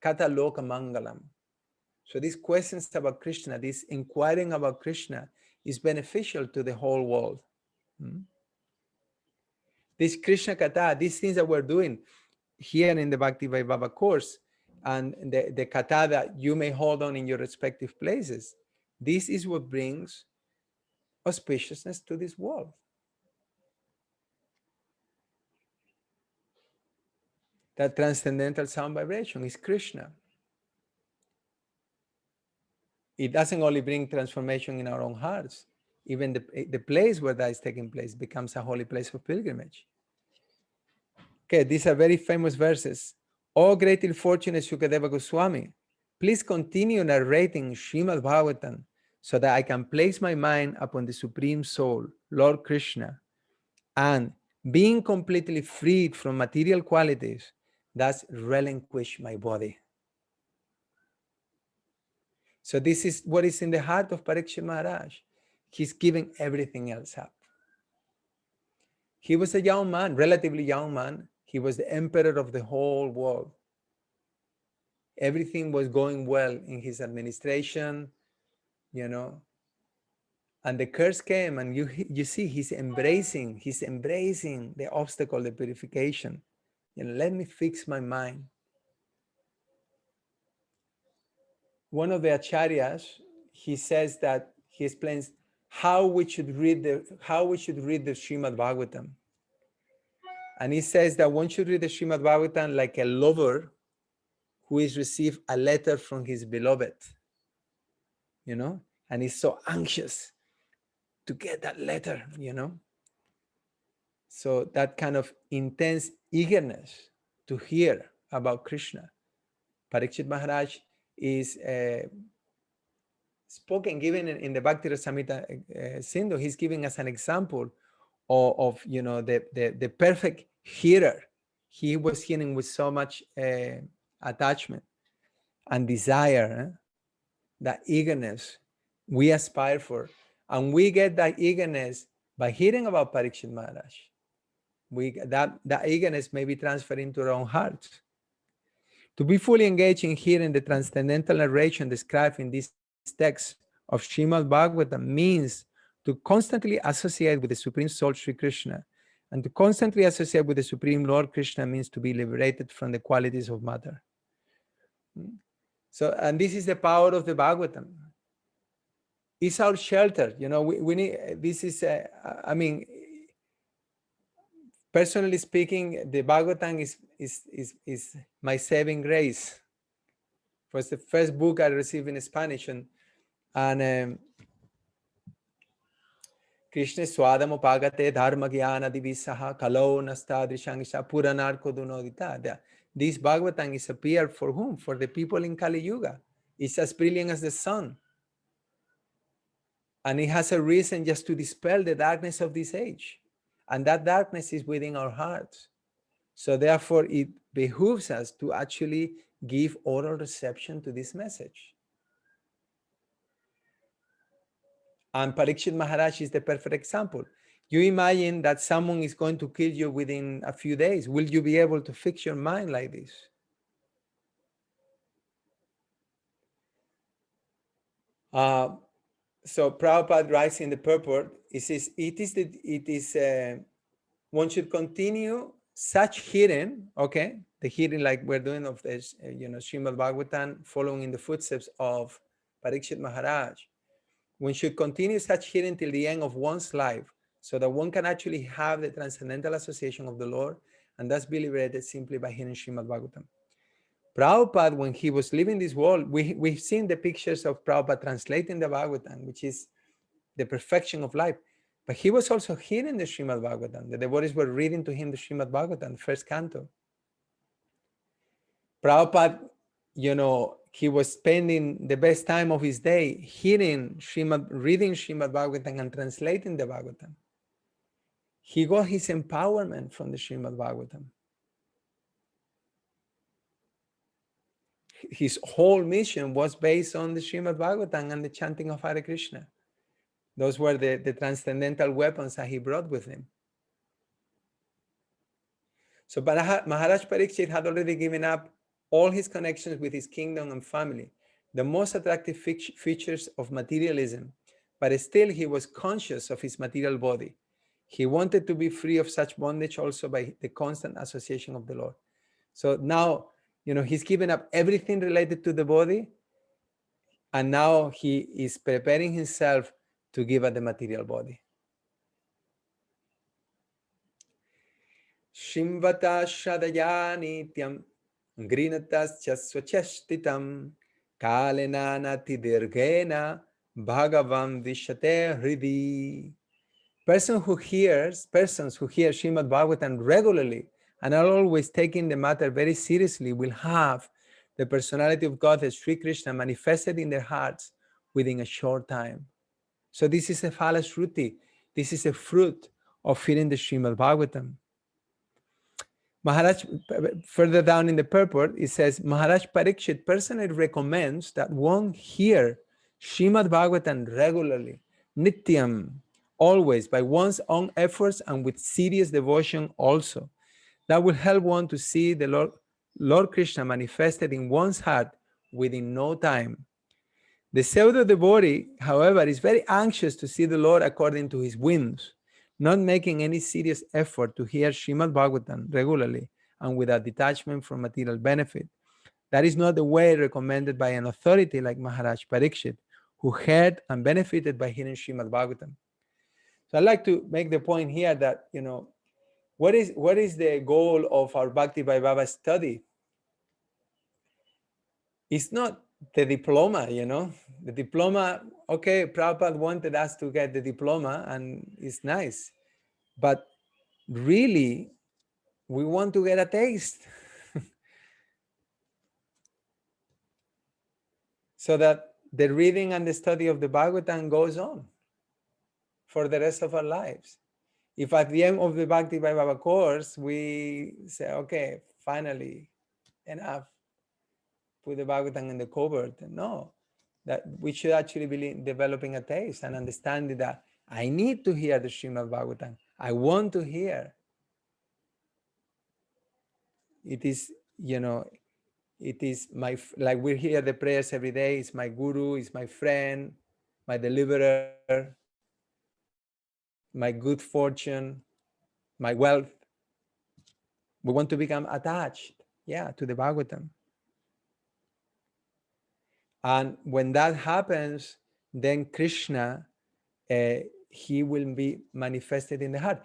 Kata Loka Mangalam. So these questions about Krishna, this inquiring about Krishna is beneficial to the whole world. This Krishna Kata, these things that we're doing here in the Bhaktivaibhava course, and the kata that you may hold on in your respective places, this is what brings auspiciousness to this world. That transcendental sound vibration is Krishna. It doesn't only bring transformation in our own hearts, even the place where that is taking place becomes a holy place of pilgrimage. Okay, these are very famous verses. Oh, greatly fortunate Shukadeva Goswami, please continue narrating Srimad Bhagavatam so that I can place my mind upon the Supreme Soul, Lord Krishna, and being completely freed from material qualities, thus relinquish my body. So this is what is in the heart of Parikshit Maharaj. He's giving everything else up. He was a young man, relatively young man. He was the emperor of the whole world. Everything was going well in his administration, you know. And the curse came, and you see he's embracing the obstacle, the purification. You know, let me fix my mind. One of the acharyas, he says that he explains how we should read the Srimad Bhagavatam. And he says that one should read the Srimad Bhagavatam like a lover who is received a letter from his beloved, you know, and he's so anxious to get that letter, you know. So that kind of intense eagerness to hear about Krishna. Parikshit Maharaj is given in the Bhakti Rasamrita Sindhu, he's giving us an example of you know, the perfect hearer. He was hearing with so much attachment and desire, that eagerness we aspire for. And we get that eagerness by hearing about Parikshit Maharaj. That eagerness may be transferred into our own hearts. To be fully engaged in hearing the transcendental narration described in this text of Srimad Bhagavatam means to constantly associate with the Supreme Soul Sri Krishna. And to constantly associate with the Supreme Lord Krishna means to be liberated from the qualities of matter. So, and this is the power of the Bhagavatam. It's our shelter. You know, we need, this is, I mean, personally speaking, the Bhagavatam is my saving grace. It was the first book I received in Spanish, and Krishna Swadamo Pagate Dharma Gyana Divisaha Kalo Nastadrishangsha Puranarko Dunodita. This Bhagavatam is appeared for whom? For the people in Kali Yuga. It's as brilliant as the sun. And it has a reason just to dispel the darkness of this age. And that darkness is within our hearts. So therefore, it behooves us to actually give oral reception to this message. And Parikshit Maharaj is the perfect example. You imagine that someone is going to kill you within a few days. Will you be able to fix your mind like this? So Prabhupada writes in the purport, he says, one should continue such hearing, okay, the hearing like we're doing of this, you know, Srimad Bhagavatam, following in the footsteps of Parikshit Maharaj. One should continue such hearing till the end of one's life, so that one can actually have the transcendental association of the Lord and thus be liberated simply by hearing Srimad Bhagavatam. Prabhupada, when he was leaving this world, we've seen the pictures of Prabhupada translating the Bhagavatam, which is the perfection of life. But he was also hearing the Srimad Bhagavatam. The devotees were reading to him the Srimad Bhagavatam, the first canto. Prabhupada, he was spending the best time of his day reading Srimad Bhagavatam and translating the Bhagavatam. He got his empowerment from the Srimad Bhagavatam. His whole mission was based on the Srimad Bhagavatam and the chanting of Hare Krishna. Those were the transcendental weapons that he brought with him. So Maharaj Parikshit had already given up all his connections with his kingdom and family, the most attractive features of materialism, but still he was conscious of his material body. He wanted to be free of such bondage also by the constant association of the Lord. So now, he's given up everything related to the body, and now he is preparing himself to give up the material body. Shimvata Shradaya Nityam Grinatascha Swachashtitam Kalena Natidirgena Bhagavam Vishate Hridi. Persons who hear Srimad Bhagavatam regularly and are always taking the matter very seriously will have the personality of God as Sri Krishna manifested in their hearts within a short time. So this is a falashruti. This is a fruit of hearing the Srimad Bhagavatam. Maharaj, further down in the purport, it says, Maharaj Parikshit personally recommends that one hear Srimad Bhagavatam regularly, nityam, always, by one's own efforts and with serious devotion also. That will help one to see the Lord Krishna manifested in one's heart within no time. The pseudo devotee, however, is very anxious to see the Lord according to his whims, not making any serious effort to hear Srimad Bhagavatam regularly and without detachment from material benefit. That is not the way recommended by an authority like Maharaj Parikshit, who heard and benefited by hearing Srimad Bhagavatam. So I'd like to make the point here that, what is the goal of our Bhaktivaibhava study? It's not the diploma, the diploma, okay, Prabhupada wanted us to get the diploma and it's nice, but really we want to get a taste so that the reading and the study of the Bhagavatam goes on for the rest of our lives. If at the end of the Bhaktivaibhava course, we say, okay, finally, enough, put the Bhagavatam in the cupboard. No, that we should actually be developing a taste and understanding that I need to hear the Srimad Bhagavatam. I want to hear. It is, it is like we hear the prayers every day. It's my guru, it's my friend, my deliverer, my good fortune, my wealth. We want to become attached, to the Bhagavatam. And when that happens, then Krishna, he will be manifested in the heart.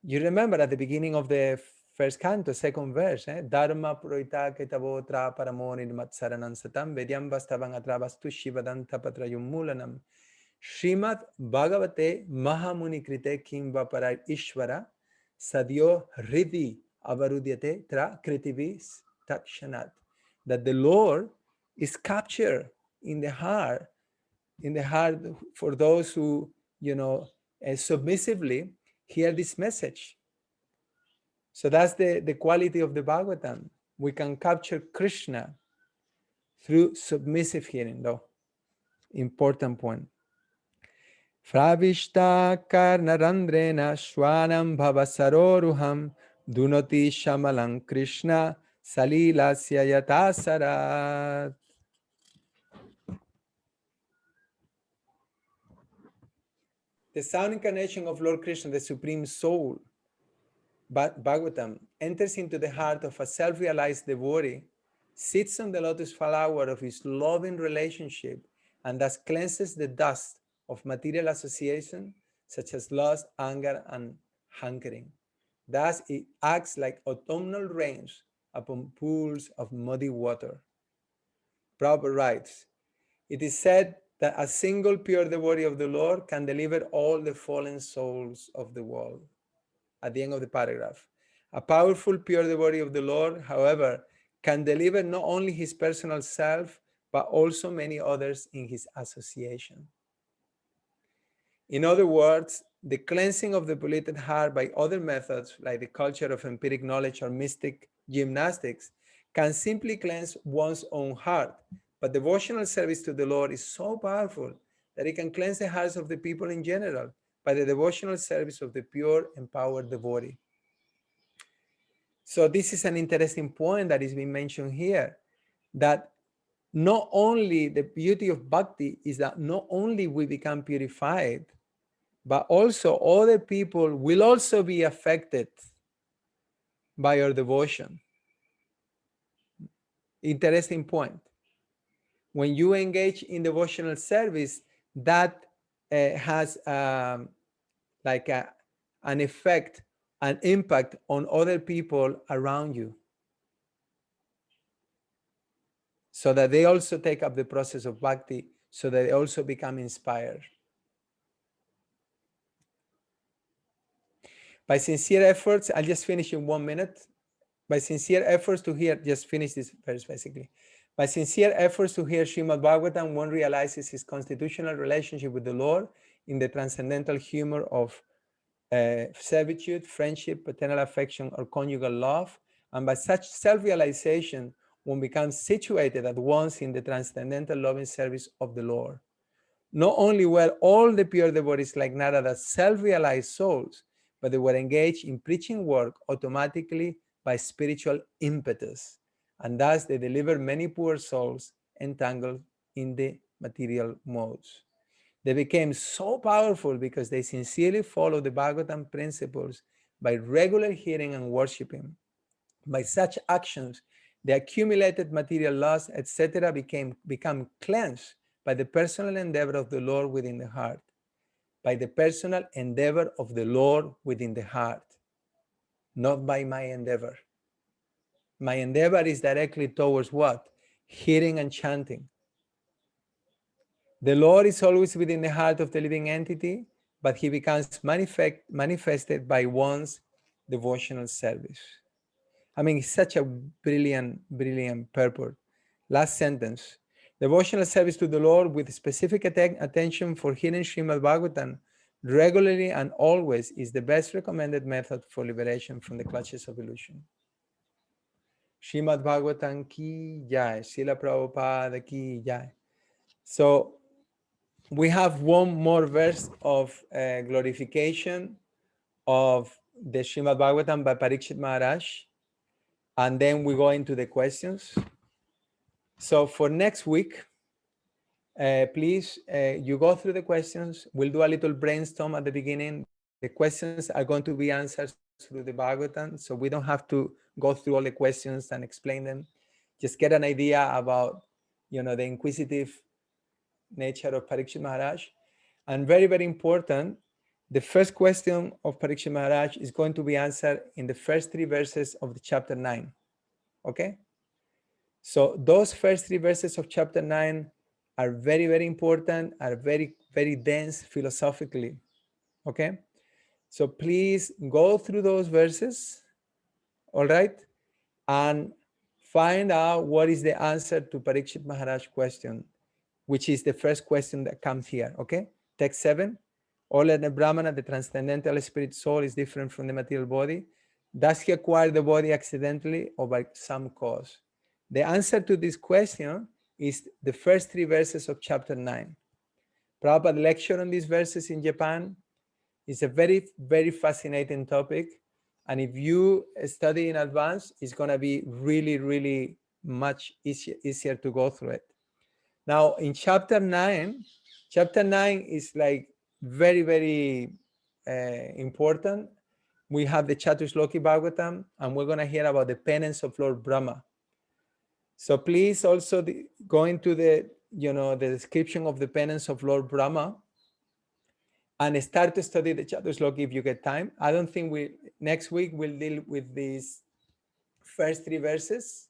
You remember at the beginning of the first canto, second verse, Dharma Puroita Ketavotra Paramonid Matsaranam Satam Vedyam Vastavang Atravastu Shivadanta Patrayum Mulanam Srimad Bhagavate Mahamuni Krite Kim Vaparai Ishvara Sadyo Hridi Avarudyate Tra Kritivis Takshanat. That the Lord is captured in the heart for those who, submissively hear this message. So that's the quality of the Bhagavatam. We can capture Krishna through submissive hearing, though. Important point. Pravishta karnarandrena shwanam bhavasaroruham dunoti shamalam Krishna salilasya yatasarat. The sound incarnation of Lord Krishna, the Supreme Soul, Bhagavatam, enters into the heart of a self-realized devotee, sits on the lotus flower of his loving relationship, and thus cleanses the dust of material association, such as lust, anger, and hankering. Thus, it acts like autumnal rains upon pools of muddy water. Prabhupada writes, it is said that a single pure devotee of the Lord can deliver all the fallen souls of the world. At the end of the paragraph. A powerful pure devotee of the Lord, however, can deliver not only his personal self, but also many others in his association. In other words, the cleansing of the polluted heart by other methods, like the culture of empiric knowledge or mystic gymnastics, can simply cleanse one's own heart. But devotional service to the Lord is so powerful that it can cleanse the hearts of the people in general by the devotional service of the pure, empowered devotee. So this is an interesting point that is being mentioned here, that not only the beauty of bhakti is that not only we become purified, but also other people will also be affected by our devotion. Interesting point. When you engage in devotional service, that has like an effect, an impact on other people around you, so that they also take up the process of bhakti, so that they also become inspired. By sincere efforts, I'll just finish in 1 minute. By sincere efforts to hear, just finish this verse basically. By sincere efforts to hear Srimad Bhagavatam, one realizes his constitutional relationship with the Lord in the transcendental humor of servitude, friendship, paternal affection, or conjugal love. And by such self-realization, one becomes situated at once in the transcendental loving service of the Lord. Not only were all the pure devotees like Narada self-realized souls, but they were engaged in preaching work automatically by spiritual impetus. And thus they delivered many poor souls entangled in the material modes. They became so powerful because they sincerely followed the Bhagavatam principles by regular hearing and worshiping. By such actions, the accumulated material loss, etc., become cleansed by the personal endeavor of the Lord within the heart. By the personal endeavor of the Lord within the heart, not by my endeavor. My endeavor is directly towards what? Hearing and chanting. The Lord is always within the heart of the living entity, but he becomes manifested by one's devotional service. I mean, it's such a brilliant, brilliant purport. Last sentence. Devotional service to the Lord with specific attention for hearing Srimad Bhagavatam regularly and always is the best recommended method for liberation from the clutches of illusion. Srimad Bhagavatam ki jai, Srila Prabhupada ki jai. So we have one more verse of glorification of the Srimad Bhagavatam by Parikshit Maharaj, and then we go into the questions. So for next week, please, you go through the questions. We'll do a little brainstorm at the beginning. The questions are going to be answered through the Bhagavatam, so we don't have to go through all the questions and explain them. Just get an idea about, the inquisitive nature of Parikshit Maharaj. And very, very important, the first question of Parikshit Maharaj is going to be answered in the first 3 verses of the chapter 9. Okay? So those first 3 verses of chapter 9 are very, very important, are very, very dense philosophically. Okay? So please go through those verses, all right? And find out what is the answer to Parikshit Maharaj's question, which is the first question that comes here, okay? Text 7, all in the Brahmana, the transcendental spirit soul is different from the material body. Does he acquire the body accidentally or by some cause? The answer to this question is the first 3 verses of chapter 9. Prabhupada lecture on these verses in Japan. It's a very, very fascinating topic. And if you study in advance, it's going to be really, really much easier to go through it. Now, in chapter 9 is like very, very important. We have the Chatushloki Bhagavatam, and we're going to hear about the penance of Lord Brahma. So please also go into the description of the penance of Lord Brahma and start to study the Chatushloki if you get time. I don't think next week we'll deal with these first 3 verses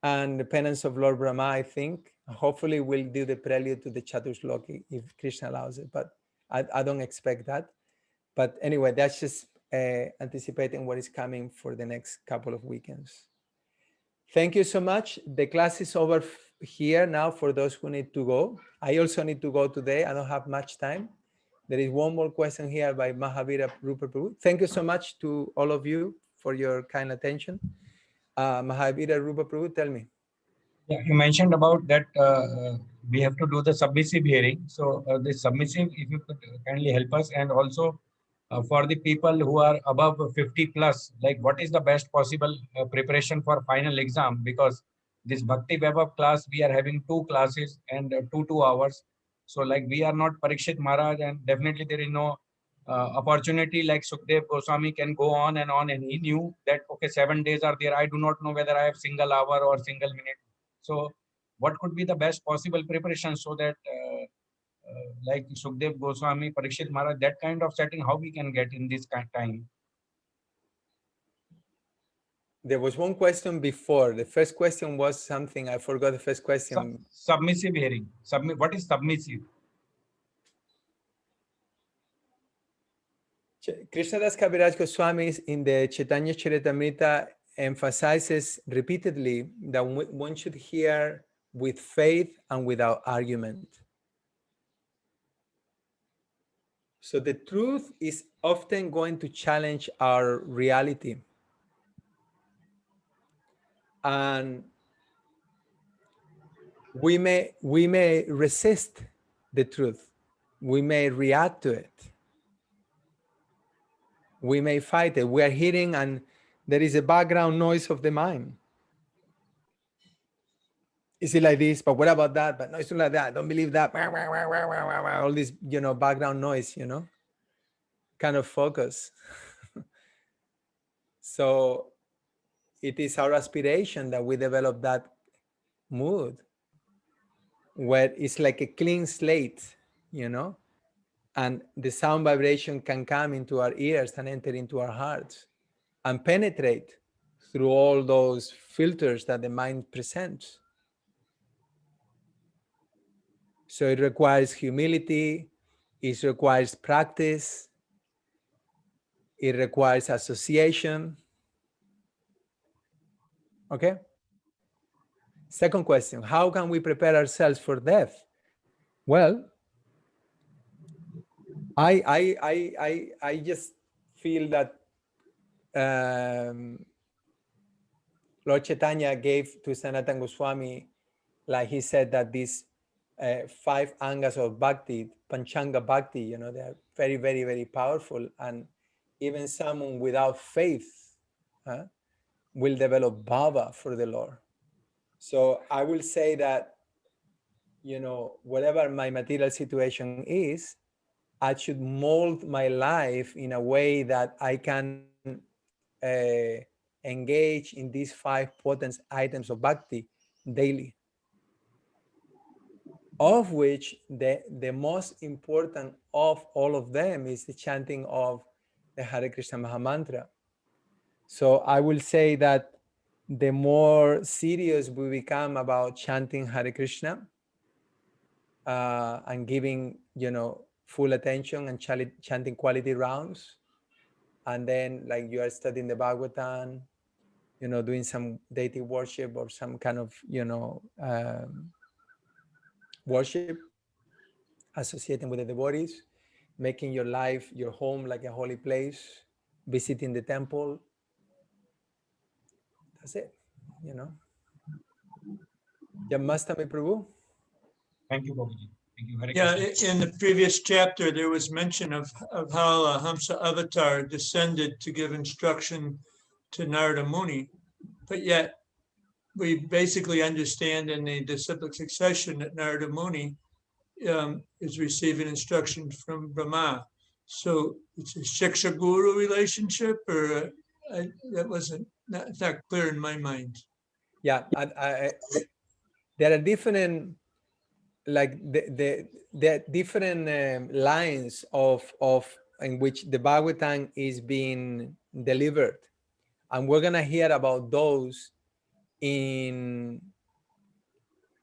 and the penance of Lord Brahma, I think. Hopefully we'll do the prelude to the Chaturshloki if Krishna allows it, but I don't expect that. But anyway, that's just anticipating what is coming for the next couple of weekends. Thank you so much. The class is over here now for those who need to go. I also need to go today. I don't have much time. There is one more question here by Mahavira Rupa Prabhu. Thank you so much to all of you for your kind attention. Mahavira Rupa Prabhu, tell me. Yeah, you mentioned about that we have to do the submissive hearing. So the submissive, if you could kindly help us, and also for the people who are above 50 plus, like what is the best possible preparation for final exam? Because this Bhaktivaibhava class, we are having 2 classes and 2 hours. So like we are not Parikshit Maharaj, and definitely there is no opportunity like Sukhdev Goswami can go on, and he knew that okay, 7 days are there. I do not know whether I have single hour or single minute. So what could be the best possible preparation so that like Sukhdev Goswami, Parikshit Maharaj, that kind of setting, how we can get in this kind of time? There was one question before. The first question was something, I forgot the first question. Submissive hearing. What is submissive? Krishnadas Kaviraj Goswami in the Chaitanya Charitamrita emphasizes repeatedly that one should hear with faith and without argument. So the truth is often going to challenge our reality. And we may resist the truth. We may react to it. We may fight it. We are hearing and there is a background noise of the mind. Is it like this? But what about that? But no, it's not like that. Don't believe that. All this, background noise, kind of focus. So it is our aspiration that we develop that mood where it's like a clean slate, and the sound vibration can come into our ears and enter into our hearts and penetrate through all those filters that the mind presents. So it requires humility, it requires practice, it requires association. Okay? Second question, how can we prepare ourselves for death? Well, I just feel that Lord Chaitanya gave to Sanatana Goswami, like he said, that these 5 angas of bhakti, panchanga bhakti, they are very, very, very powerful. And even someone without faith will develop bhava for the Lord. So I will say that, whatever my material situation is, I should mold my life in a way that I can engage in these 5 potent items of bhakti daily, of which the most important of all of them is the chanting of the Hare Krishna Mahamantra. So I will say that the more serious we become about chanting Hare Krishna and giving, full attention and chanting quality rounds, and then like you are studying the Bhagavatam, doing some deity worship or some kind of, worship, associating with the devotees, making your life, your home like a holy place, visiting the temple. That's it, Jamastami Prabhu. Thank you, Babuji. Thank you. Hare Yeah, Krishna. in the previous chapter, there was mention of how Hamsa Avatar descended to give instruction to Narada Muni, but yet we basically understand in the disciplic succession that Narada Muni is receiving instruction from Brahma. So it's a Shiksha Guru relationship, or that wasn't not clear in my mind. Yeah, there are different, like the different lines of in which the Bhagavatam is being delivered, and we're gonna hear about those in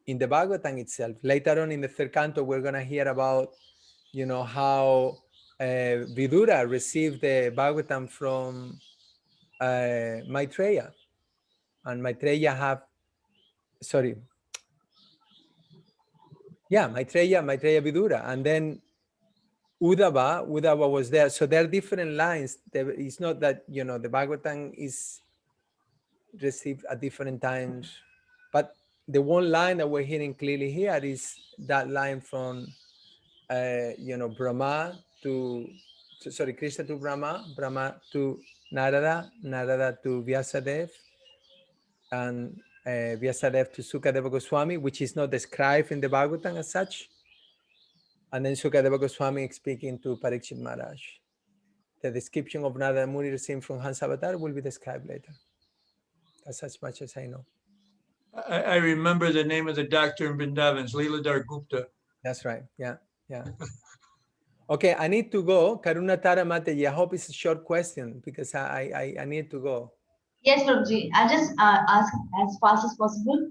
in the Bhagavatam itself. Later on in the third canto, we're going to hear about, how Vidura received the Bhagavatam from Maitreya. And Maitreya Maitreya Vidura. And then Uddhava was there. So there are different lines. It's not that, the Bhagavatam is received at different times. But the one line that we're hearing clearly here is that line from, Brahma to Krishna to Brahma, Brahma to Narada, Narada to Vyasadeva, and Vyasadeva to Sukadeva Goswami, which is not described in the Bhagavatam as such. And then Sukadeva Goswami speaking to Parikshit Maharaj. The description of Narada Muni received from Hans Avatar will be described later. That's as much as I know. I remember the name of the doctor in Vrindavan, Leeladhar Gupta. That's right. Yeah. Okay, I need to go. Karuna Tara Mataji, I hope it's a short question because I need to go. Yes, Prabhuji. I'll just ask as fast as possible.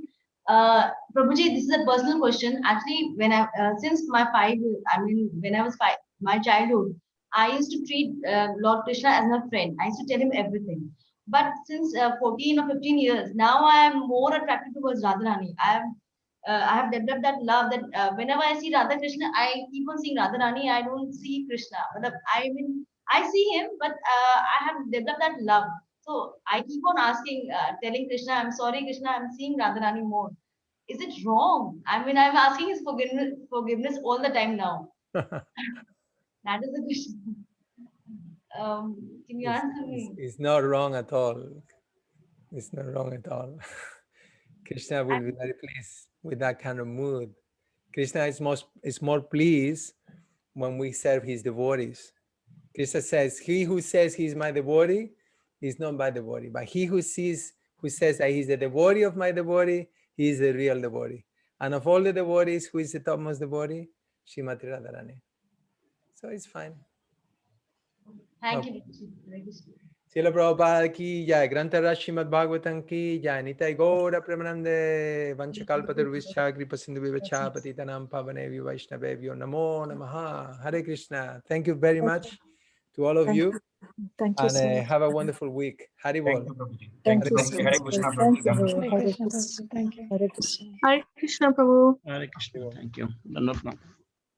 Prabhuji, this is a personal question. Actually, when since when I was 5, my childhood, I used to treat Lord Krishna as my friend. I used to tell him everything. But since 14 or 15 years, now I am more attracted towards Radharani. I have developed that love that whenever I see Radha Krishna, I keep on seeing Radharani. I don't see Krishna. But I see him, but I have developed that love. So I keep on asking, telling Krishna, I'm sorry, Krishna, I'm seeing Radharani more. Is it wrong? I'm asking his forgiveness all the time now. That is the question. Can you answer me? It's not wrong at all. It's not wrong at all. Krishna will be very pleased with that kind of mood. Krishna is more pleased when we serve his devotees. Krishna says, he who says he's my devotee is not my devotee, but he who says that he's the devotee of my devotee, he is the real devotee. And of all the devotees, who is the topmost devotee? Srimati Radharani. So it's fine. Thank you. Srila Prabhupada ki jai, Grantara Srimad Bhagavatam ki jai, Nitai Gaura Premanande, Vanchakalpatar Vischa, Kripasindu Vivacha, Patitanam Pavanevyo Vaishnavevyo, Namo Namaha, Hare Krishna. Thank you very much to all of you. Thank you And so much. have a wonderful week. Hari Thank Bol. you, Prabhuji. Thank you Prabhuji. so Hare much. Krishna, Thank Prabhuji. you. Namaste. Hare Krishna. Thank you. Hare Krishna. Hare Krishna, Prabhu. Hare Krishna. Thank you. Dandavat.